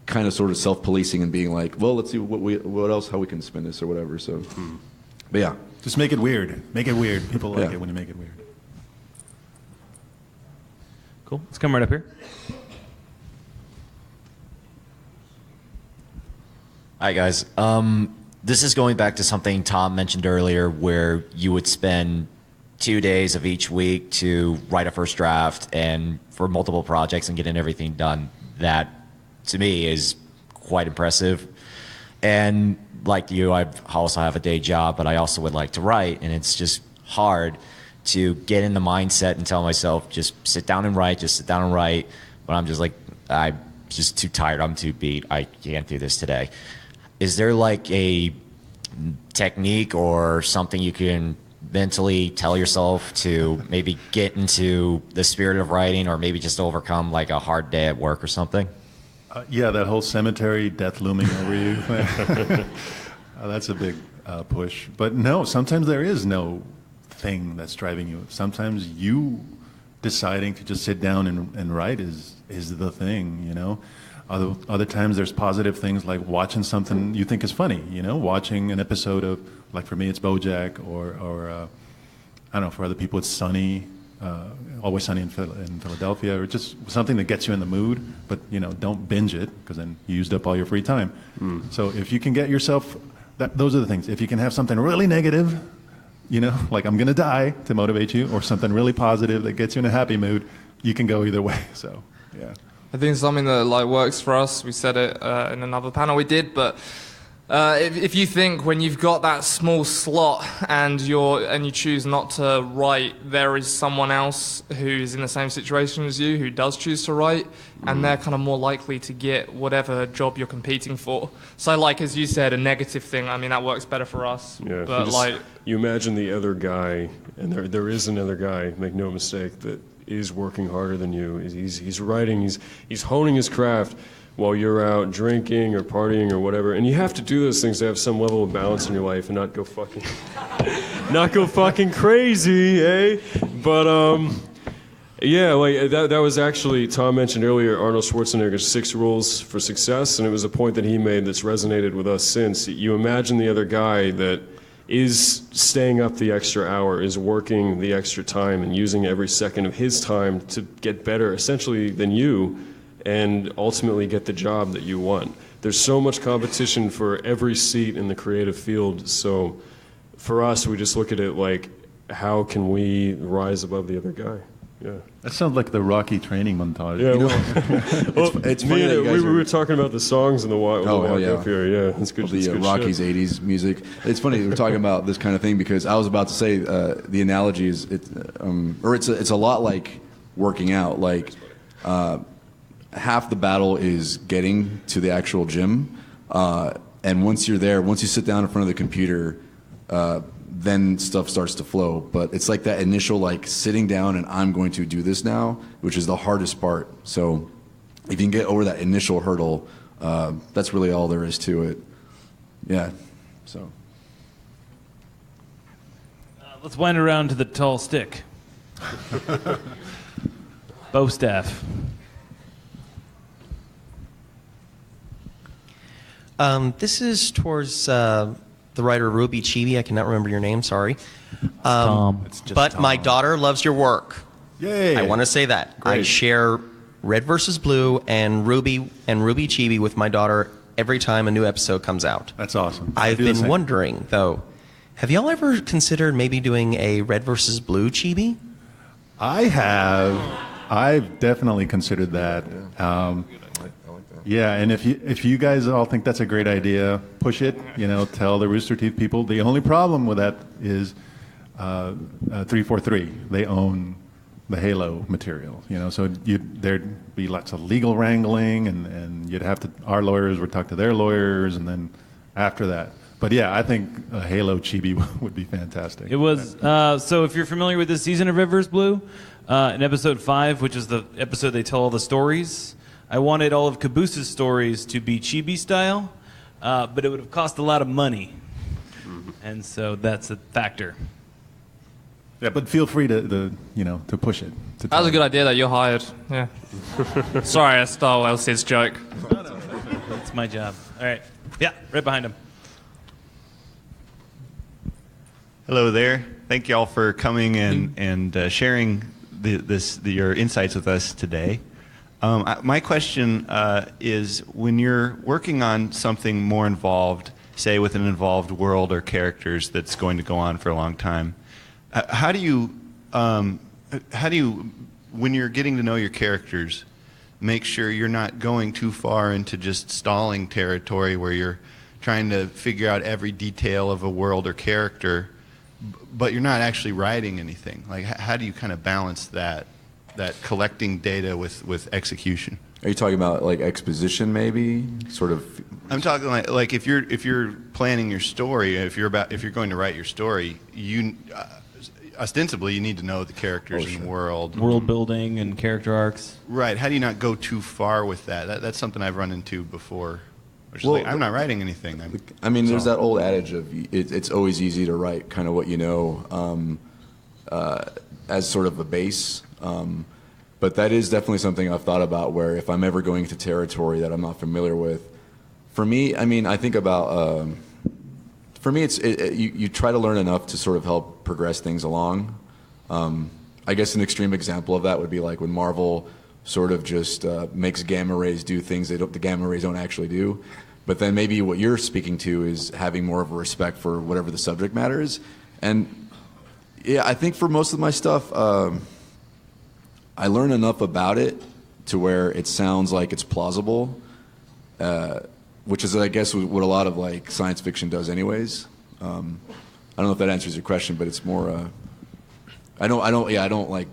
kind of sort of self-policing and being like, well, let's see what else, how we can spin this or whatever. So, but yeah. Just make it weird. Make it weird. People like Yeah. it when you make it weird. Cool. Let's come right up here. Hi, guys. This is going back to something Tom mentioned earlier, where you would spend 2 days of each week to write a first draft and for multiple projects and getting everything done. That, to me, is quite impressive. And like you, I also have a day job, but I also would like to write, and it's just hard to get in the mindset and tell myself, just sit down and write, just sit down and write. But I'm just like, I'm just too tired, I'm too beat, I can't do this today. Is there like a technique or something you can mentally tell yourself to maybe get into the spirit of writing, or maybe just overcome like a hard day at work or something? Yeah, that whole cemetery, death looming over you. That's a big push. But no, sometimes there is no thing that's driving you. Sometimes you deciding to just sit down and write is the thing, you know. Other times there's positive things like watching something you think is funny, you know, watching an episode of, like for me it's BoJack, or I don't know, for other people it's Sunny, Always Sunny in Philadelphia, or just something that gets you in the mood, but you know, don't binge it because then you used up all your free time. So if you can get yourself, those are the things. If you can have something really negative, you know, like I'm gonna die, to motivate you, or something really positive that gets you in a happy mood, you can go either way. So yeah. I think something that like works for us. We said it in another panel we did, but if you think when you've got that small slot and you choose not to write, there is someone else who is in the same situation as you who does choose to write, and they're kind of more likely to get whatever job you're competing for. So like as you said, a negative thing, I mean that works better for us. Yeah, But you imagine the other guy, and there is another guy, make no mistake, that is working harder than you. He's writing, he's honing his craft while you're out drinking or partying or whatever. And you have to do those things to have some level of balance in your life and not go fucking crazy, eh? But yeah, like that was actually, Tom mentioned earlier Arnold Schwarzenegger's 6 rules for success, and it was a point that he made that's resonated with us since. You imagine the other guy that is staying up the extra hour, is working the extra time and using every second of his time to get better essentially than you, and ultimately get the job that you want. There's so much competition for every seat in the creative field, so for us, we just look at it like, how can we rise above the other guy? Yeah. That sounds like the Rocky training montage. Yeah, You know? well, it's funny that you guys we were talking about the songs and the walk up here. Yeah, it's good. The it's good Rocky's shit. 80s music. It's funny we're talking about this kind of thing because I was about to say the analogy is it's a lot like working out. Like half the battle is getting to the actual gym, and once you're there, once you sit down in front of the computer, then stuff starts to flow. But it's like that initial like sitting down and I'm going to do this now, which is the hardest part. So if you can get over that initial hurdle, that's really all there is to it. Yeah. So Let's wind around to the tall stick. Bow staff. This is towards the writer Ruby Chibi. I cannot remember your name, sorry. Tom. But my daughter loves your work. Yay! I want to say that. I Great. share Red versus Blue and Ruby Chibi with my daughter every time a new episode comes out. That's awesome. I've Do the been same. wondering, though, have y'all ever considered maybe doing a Red versus Blue Chibi? I have. I've definitely considered that. Yeah, and if you guys all think that's a great idea, push it. You know, tell the Rooster Teeth people. The only problem with that is 343. They own the Halo material. You know, so there'd be lots of legal wrangling, and you'd have to. Our lawyers would talk to their lawyers, and then after that. But yeah, I think a Halo chibi would be fantastic. It was so. If you're familiar with this season of Rivers Blue, in episode 5, which is the episode they tell all the stories, I wanted all of Caboose's stories to be chibi style, but it would have cost a lot of money, and so that's a factor. Yeah, but feel free to push it. That was a good idea that you're hired. Yeah. Sorry, I stole Elsie's joke. That's my job. All right. Yeah, right behind him. Hello there. Thank you all for coming and sharing your insights with us today. My question is, when you're working on something more involved, say with an involved world or characters that's going to go on for a long time, how do you, when you're getting to know your characters, make sure you're not going too far into just stalling territory where you're trying to figure out every detail of a world or character, but you're not actually writing anything? Like, how do you kind of balance that collecting data with execution? Are you talking about like exposition, maybe? Sort of. I'm talking like if you're planning your story, if you're going to write your story, you ostensibly you need to know the characters in the world building and character arcs. Right. How do you not go too far with that? That's something I've run into before. Which is like, I'm not writing anything. There's that old adage of it's always easy to write kind of what you know as sort of a base. But that is definitely something I've thought about, where if I'm ever going into territory that I'm not familiar with, for me, I think about, for me, you try to learn enough to sort of help progress things along. I guess an extreme example of that would be like when Marvel sort of just makes gamma rays do things the gamma rays don't actually do. But then maybe what you're speaking to is having more of a respect for whatever the subject matter is. And yeah, I think for most of my stuff, I learn enough about it to where it sounds like it's plausible, which is, I guess, what a lot of like science fiction does anyways. I don't know if that answers your question, but it's more, I don't like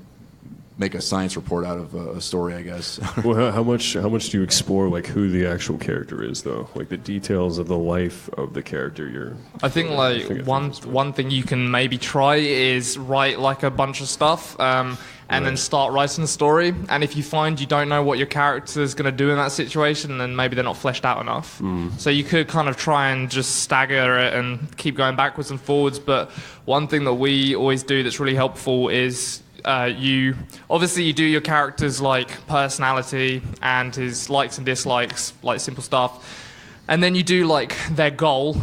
make a science report out of a story, I guess. Well, how much do you explore like who the actual character is, though? Like the details of the life of the character I think like one thing you can maybe try is write like a bunch of stuff and then start writing the story. And if you find you don't know what your character is going to do in that situation, then maybe they're not fleshed out enough. So you could kind of try and just stagger it and keep going backwards and forwards. But one thing that we always do that's really helpful is you do your character's like personality and his likes and dislikes, like simple stuff, and then you do like their goal,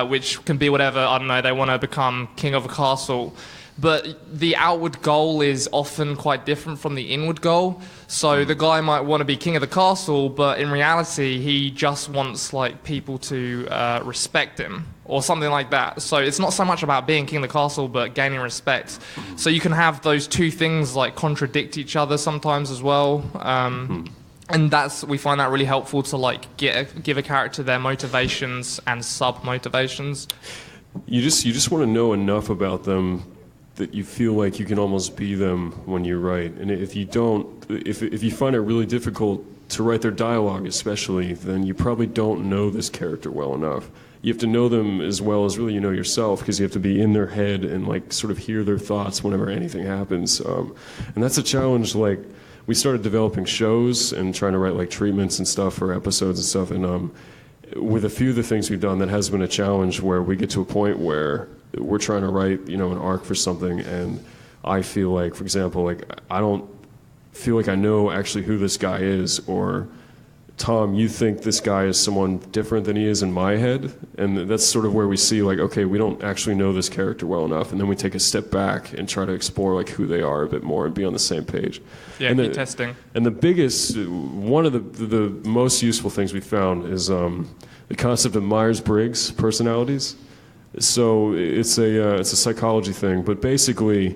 which can be whatever. I don't know, they want to become king of a castle, but the outward goal is often quite different from the inward goal. So the guy might want to be king of the castle, but in reality he just wants like people to respect him or something like that. So it's not so much about being king of the castle, but gaining respect. So you can have those two things like contradict each other sometimes as well. And we find that really helpful to like give a character their motivations and sub-motivations. You just want to know enough about them that you feel like you can almost be them when you write. And if you don't, if you find it really difficult to write their dialogue especially, then you probably don't know this character well enough. You have to know them as well as really you know yourself, because you have to be in their head and like sort of hear their thoughts whenever anything happens. And that's a challenge. Like, we started developing shows and trying to write like treatments and stuff for episodes and stuff. And with a few of the things we've done, that has been a challenge where we get to a point where we're trying to write, an arc for something, and I feel like, for example, like I don't feel like I know actually who this guy is, or Tom, you think this guy is someone different than he is in my head, and that's sort of where we see like, okay, we don't actually know this character well enough, and then we take a step back and try to explore like who they are a bit more and be on the same page. Yeah, keep testing. And the biggest, one of the most useful things we found is the concept of Myers-Briggs personalities. So it's a psychology thing, but basically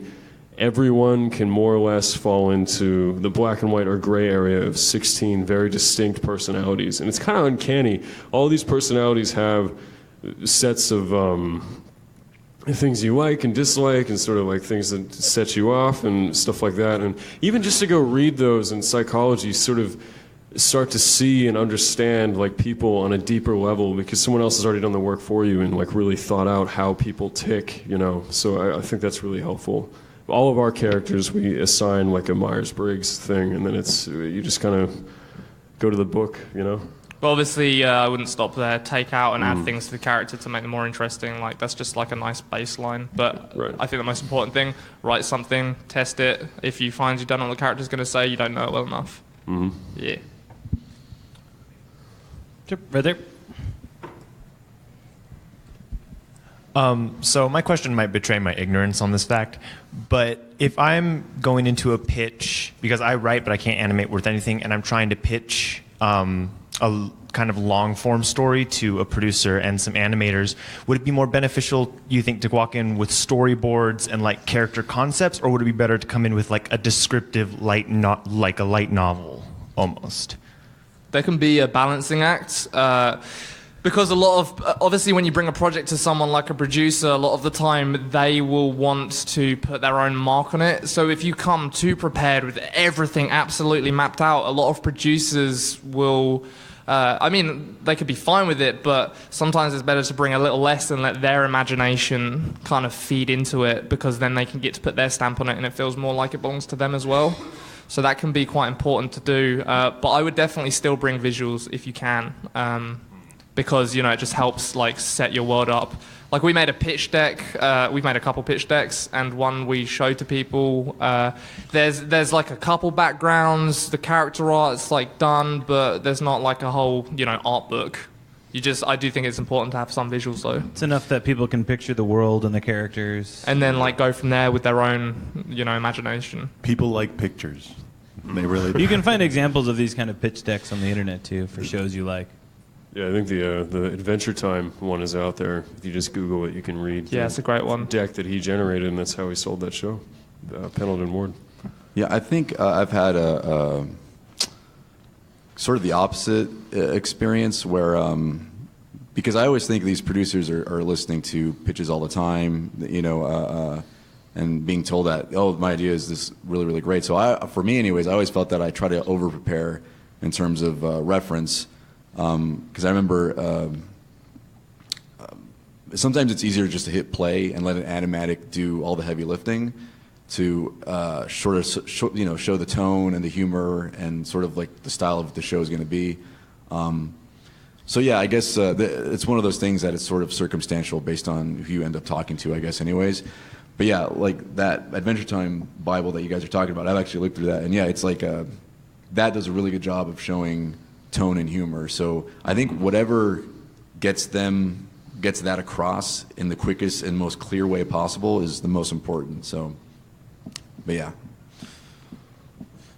everyone can more or less fall into the black and white or gray area of 16 very distinct personalities. And it's kind of uncanny. All these personalities have sets of things you like and dislike, and sort of like things that set you off and stuff like that. And even just to go read those in psychology sort of start to see and understand like people on a deeper level because someone else has already done the work for you and like really thought out how people tick, you know. So I think that's really helpful. All of our characters, we assign like a Myers-Briggs thing, and then you just kind of go to the book, you know. But obviously, I wouldn't stop there. Take out and add things to the character to make them more interesting. Like that's just like a nice baseline. But Right. I think the most important thing: write something, test it. If you find you don't know what the character's going to say, you don't know it well enough. Yeah. Sure, right there. So my question might betray my ignorance on this fact, but if I'm going into a pitch, because I write but I can't animate worth anything, and I'm trying to pitch a kind of long form story to a producer and some animators, would it be more beneficial, you think, to walk in with storyboards and like character concepts, or would it be better to come in with like a descriptive like a light novel almost? There can be a balancing act. Because a lot of, obviously when you bring a project to someone like a producer, a lot of the time they will want to put their own mark on it. So if you come too prepared with everything absolutely mapped out, a lot of producers will, I mean, they could be fine with it, but sometimes it's better to bring a little less and let their imagination kind of feed into it, because then they can get to put their stamp on it and it feels more like it belongs to them as well. So that can be quite important to do. But I would definitely still bring visuals if you can. Because, you know, it just helps like set your world up. Like we made a pitch deck, we've made a couple pitch decks, and one we show to people. There's like a couple backgrounds, the character art's like done, but there's not like a whole, you know, art book. I do think it's important to have some visuals though. It's enough that people can picture the world and the characters. And then like go from there with their own, you know, imagination. People like pictures. They really do. You can find examples of these kind of pitch decks on the internet too for shows you like. Yeah, I think the Adventure Time one is out there. If you just Google it, you can read. Yeah, it's a great one. Deck that he generated, and that's how he sold that show, Pendleton Ward. Yeah, I think I've had a sort of the opposite experience where, because I always think these producers are listening to pitches all the time, you know, and being told that, oh, my idea is this really, really great. So for me anyways, I always felt that I try to over-prepare in terms of reference. Because I remember sometimes it's easier just to hit play and let an animatic do all the heavy lifting to show the tone and the humor and sort of like the style of the show is going to be. So yeah, I guess it's one of those things that it's sort of circumstantial based on who you end up talking to, I guess, anyways. But yeah, like that Adventure Time Bible that you guys are talking about, I've actually looked through that, and yeah, it's like that does a really good job of showing tone and humor. So I think whatever gets that across in the quickest and most clear way possible is the most important. So, but yeah.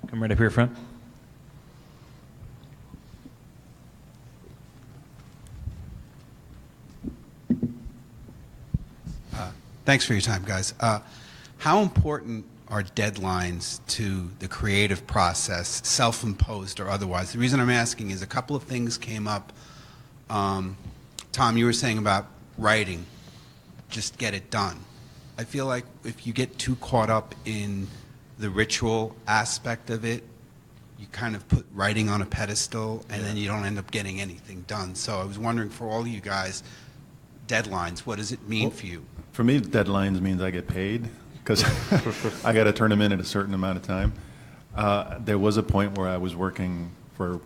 Come right up here front. Thanks for your time, guys. How important are deadlines to the creative process, self-imposed or otherwise? The reason I'm asking is a couple of things came up. Tom, you were saying about writing, just get it done. I feel like if you get too caught up in the ritual aspect of it, you kind of put writing on a pedestal and then you don't end up getting anything done. So I was wondering, for all of you guys, deadlines, what does it mean for you? For me, deadlines means I get paid, because I got to turn them in at a certain amount of time. There was a point where I was working for,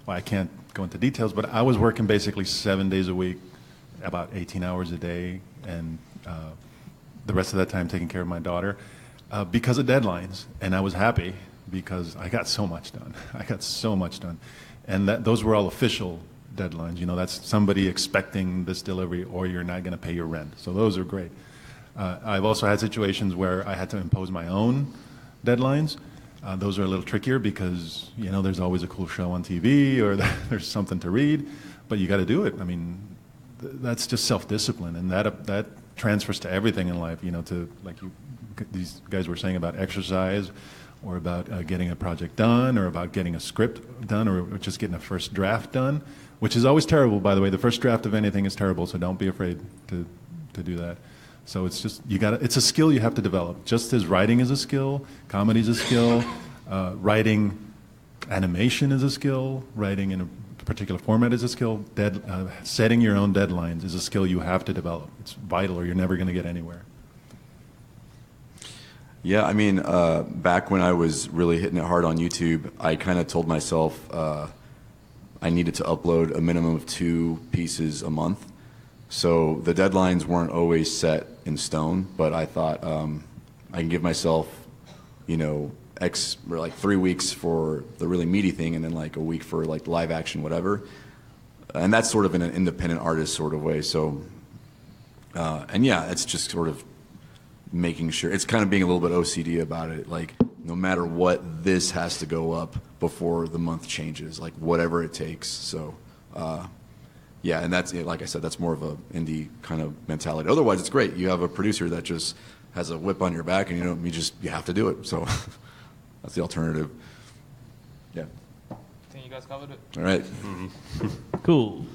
well, I can't go into details, but I was working basically 7 days a week, about 18 hours a day, and the rest of that time taking care of my daughter because of deadlines. And I was happy because I got so much done. I got so much done. And those were all official deadlines. You know, that's somebody expecting this delivery or you're not going to pay your rent. So those are great. I've also had situations where I had to impose my own deadlines. Those are a little trickier because, you know, there's always a cool show on TV or there's something to read, but you got to do it. I mean, that's just self-discipline, and that transfers to everything in life, you know, to, like these guys were saying about exercise or about getting a project done or about getting a script done or just getting a first draft done, which is always terrible, by the way. The first draft of anything is terrible, so don't be afraid to do that. So it's just, it's a skill you have to develop. Just as writing is a skill, comedy is a skill, writing animation is a skill, writing in a particular format is a skill, setting your own deadlines is a skill you have to develop. It's vital or you're never going to get anywhere. Yeah, I mean, back when I was really hitting it hard on YouTube, I kind of told myself I needed to upload a minimum of 2 pieces a month. So the deadlines weren't always set in stone, but I thought I can give myself, you know, like 3 weeks for the really meaty thing and then like a week for like live action, whatever. And that's sort of in an independent artist sort of way. So, and yeah, it's just sort of making sure, it's kind of being a little bit OCD about it. Like no matter what, this has to go up before the month changes, like whatever it takes. So, yeah, and that's, like I said, that's more of a indie kind of mentality. Otherwise, it's great. You have a producer that just has a whip on your back, and you have to do it. So that's the alternative. Yeah. I think you guys covered it. All right. Cool.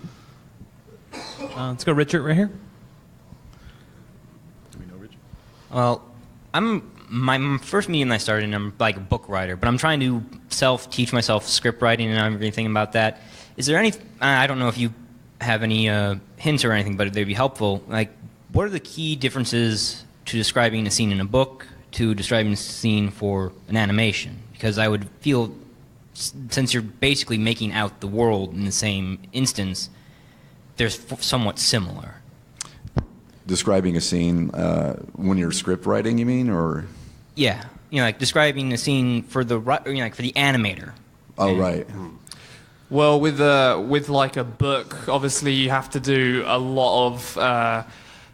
Let's go, Richard, right here. Do we know Richard? Well, my first medium I started in, I'm like a book writer, but I'm trying to teach myself script writing and everything about that. Is there any, I don't know if you have any hints or anything, but they'd be helpful. Like, what are the key differences to describing a scene in a book to describing a scene for an animation? Because I would feel, since you're basically making out the world in the same instance, they're somewhat similar. Describing a scene when you're script writing, you mean, or? Yeah, like describing a scene for the like for the animator. Oh, right. Well, with like a book, obviously you have to do a lot of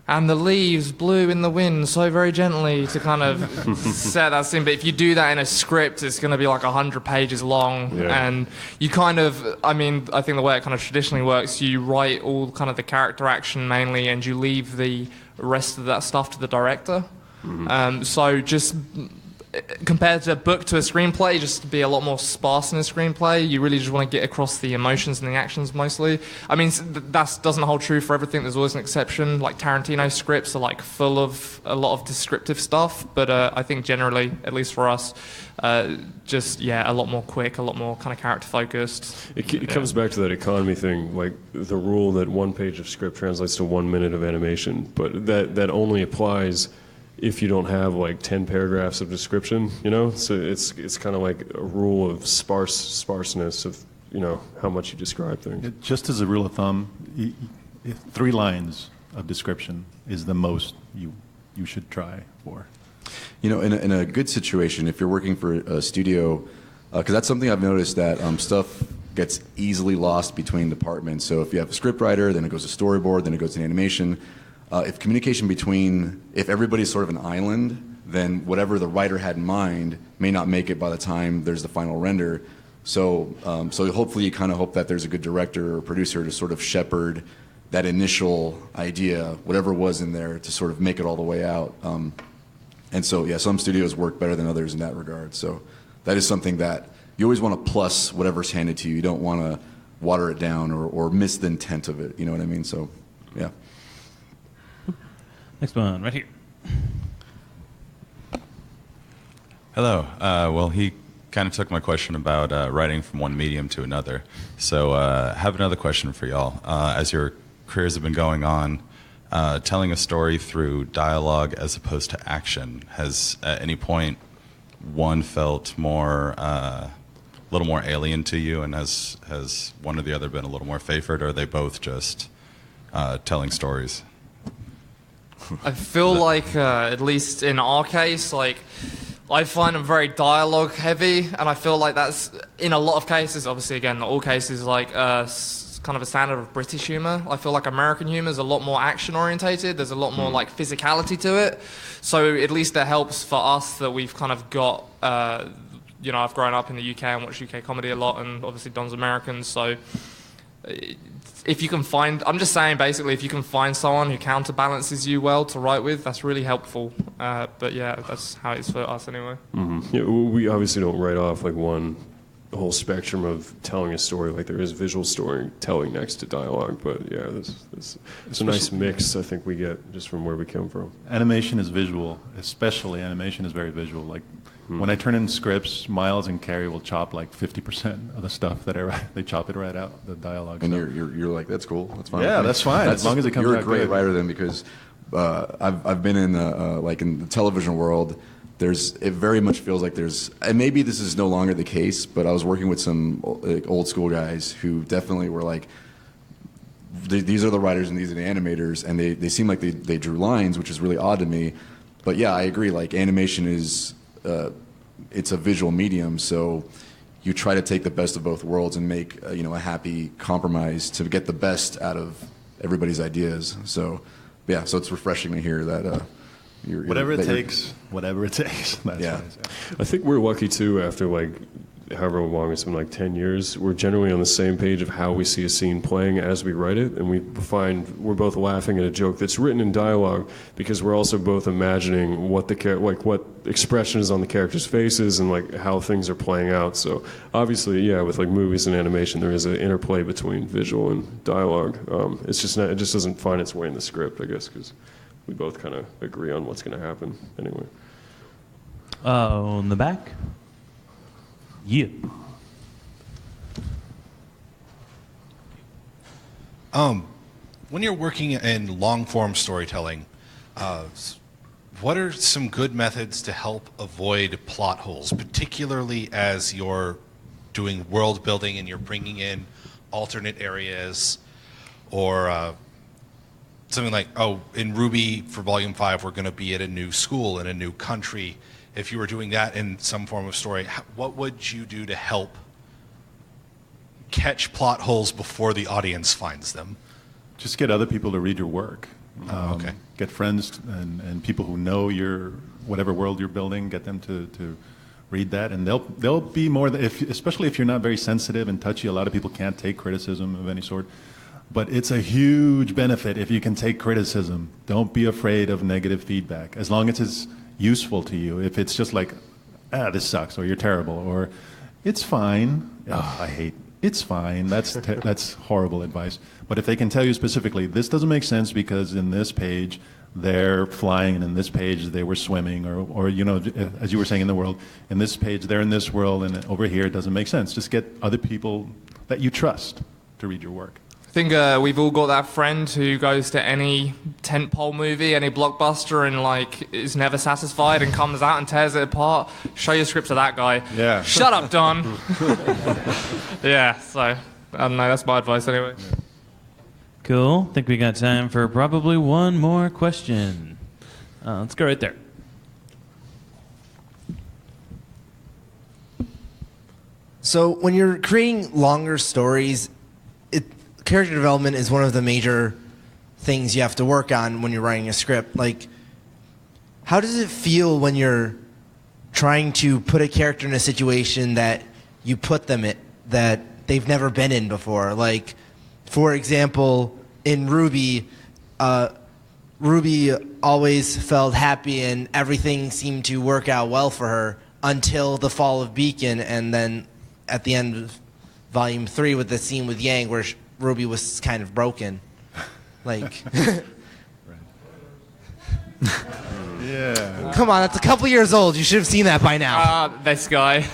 and the leaves blew in the wind so very gently to kind of set that scene. But if you do that in a script, it's going to be like 100 pages long. Yeah. And you kind of, I think the way it kind of traditionally works, you write all kind of the character action mainly, and you leave the rest of that stuff to the director. Mm-hmm. So just compared to a book to a screenplay, just to be a lot more sparse in a screenplay. You really just want to get across the emotions and the actions mostly. I mean, that doesn't hold true for everything. There's always an exception. Like Tarantino scripts are like full of a lot of descriptive stuff, but I think generally, at least for us, just a lot more quick, a lot more kind of character focused. It comes back to that economy thing, like the rule that 1 page of script translates to 1 minute of animation, but that only applies if you don't have like 10 paragraphs of description, so it's kind of like a rule of sparseness of how much you describe things. Just as a rule of thumb, 3 lines of description is the most you should try for. In a good situation, if you're working for a studio, because that's something I've noticed that stuff gets easily lost between departments. So if you have a script writer, then it goes to storyboard, then it goes to animation. If communication if everybody's sort of an island, then whatever the writer had in mind may not make it by the time there's the final render. So hopefully you kind of hope that there's a good director or producer to sort of shepherd that initial idea, whatever was in there, to sort of make it all the way out. And so, yeah, some studios work better than others in that regard. So that is something that you always want to plus whatever's handed to you. You don't want to water it down or miss the intent of it. You know what I mean? So, yeah. Next one, right here. Hello. Well, he kind of took my question about writing from one medium to another. So I have another question for y'all. As your careers have been going on, telling a story through dialogue as opposed to action, has at any point one felt a little more alien to you, and has one or the other been a little more favored, or are they both just telling stories? I feel like, at least in our case, like, I find them very dialogue heavy, and I feel like that's, in a lot of cases, obviously again, not all cases, like kind of a standard of British humor. I feel like American humor is a lot more action orientated. There's a lot more like physicality to it. So at least it helps for us that we've kind of got, I've grown up in the UK and watched UK comedy a lot, and obviously Don's American, so if you can find, I'm just saying basically, if you can find someone who counterbalances you well to write with, that's really helpful. But yeah, that's how it is for us anyway. Mm-hmm. Yeah, we obviously don't write off like one whole spectrum of telling a story. Like there is visual storytelling next to dialogue, but yeah, it's a nice mix. I think we get just from where we come from. Animation is visual, especially animation is very visual. Like when I turn in scripts, Miles and Carrie will chop like 50% of the stuff that they chop it right out, the dialogue. And so. you're like, that's cool, that's fine. Yeah, that's fine, as long as it comes You're out a great good. writer then, because I've been in like in the television world. It very much feels like and maybe this is no longer the case, but I was working with some like, old school guys who definitely were like, these are the writers and these are the animators, and they seem like they drew lines, which is really odd to me. But yeah, I agree. Like animation is, it's a visual medium, so you try to take the best of both worlds and make a happy compromise to get the best out of everybody's ideas. So yeah, so it's refreshing to hear that. Whatever it takes. That's yeah. I think we're lucky too. After like however long it's been, like 10 years, we're generally on the same page of how we see a scene playing as we write it, and we find we're both laughing at a joke that's written in dialogue because we're also both imagining what what expression is on the characters' faces and like how things are playing out. So obviously, yeah, with like movies and animation, there is an interplay between visual and dialogue. It just doesn't find its way in the script, I guess, because we both kind of agree on what's going to happen anyway. On the back. Yeah. When you're working in long-form storytelling, what are some good methods to help avoid plot holes, particularly as you're doing world building and you're bringing in alternate areas, or something like, in Ruby for Volume 5, we're going to be at a new school in a new country. If you were doing that in some form of story, what would you do to help catch plot holes before the audience finds them? Just get other people to read your work. Okay. Get friends and people who know whatever world you're building, get them to read that, and they'll be more, especially if you're not very sensitive and touchy. A lot of people can't take criticism of any sort. But it's a huge benefit if you can take criticism. Don't be afraid of negative feedback, as long as it's useful to you. If it's just like, this sucks, or you're terrible, or it's fine. It's fine. That's horrible advice. But if they can tell you specifically, this doesn't make sense because in this page they're flying, and in this page they were swimming, or as you were saying in the world, in this page they're in this world, and over here it doesn't make sense. Just get other people that you trust to read your work. I think we've all got that friend who goes to any tentpole movie, any blockbuster, and like is never satisfied and comes out and tears it apart. Show your script to that guy. Yeah. Shut up, Don. Yeah. So I don't know. That's my advice anyway. Cool. Think we got time for probably one more question. Let's go right there. So when you're creating longer stories, character development is one of the major things you have to work on when you're writing a script. Like, how does it feel when you're trying to put a character in a situation that you put them in, that they've never been in before? Like, for example, in Ruby, Ruby always felt happy and everything seemed to work out well for her until the fall of Beacon, and then at the end of Volume 3 with the scene with Yang where Ruby was kind of broken. Like, yeah. Come on, that's a couple years old. You should have seen that by now. This guy.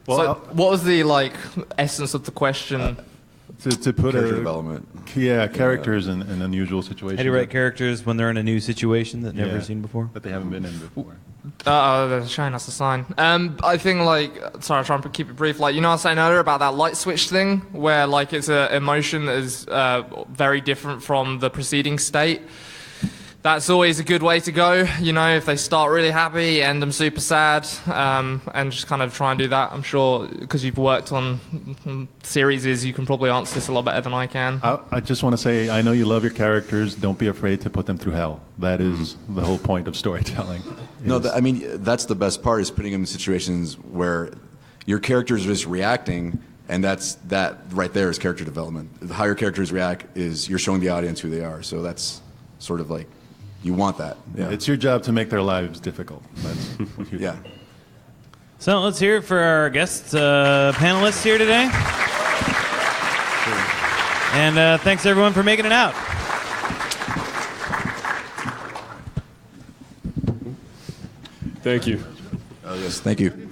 Well, so, what was the essence of the question? To put character development. Yeah, characters in unusual situations. How do you write characters when they're in a new situation that never seen before? That they haven't been in before. They're showing us a sign. I think sorry, I'll try and keep it brief. I was saying earlier about that light switch thing, where it's an emotion that is very different from the preceding state. That's always a good way to go. If they start really happy, end them super sad, and just kind of try and do that. I'm sure because you've worked on series, you can probably answer this a lot better than I can. I just want to say, I know you love your characters. Don't be afraid to put them through hell. That is the whole point of storytelling. No, that's the best part, is putting them in situations where your character is just reacting, and that right there is character development. How your characters react is you're showing the audience who they are. So that's sort of like, you want that. Yeah. It's your job to make their lives difficult. That's what you yeah. So let's hear it for our guest panelists here today. And thanks everyone for making it out. Thank you. Yes, thank you.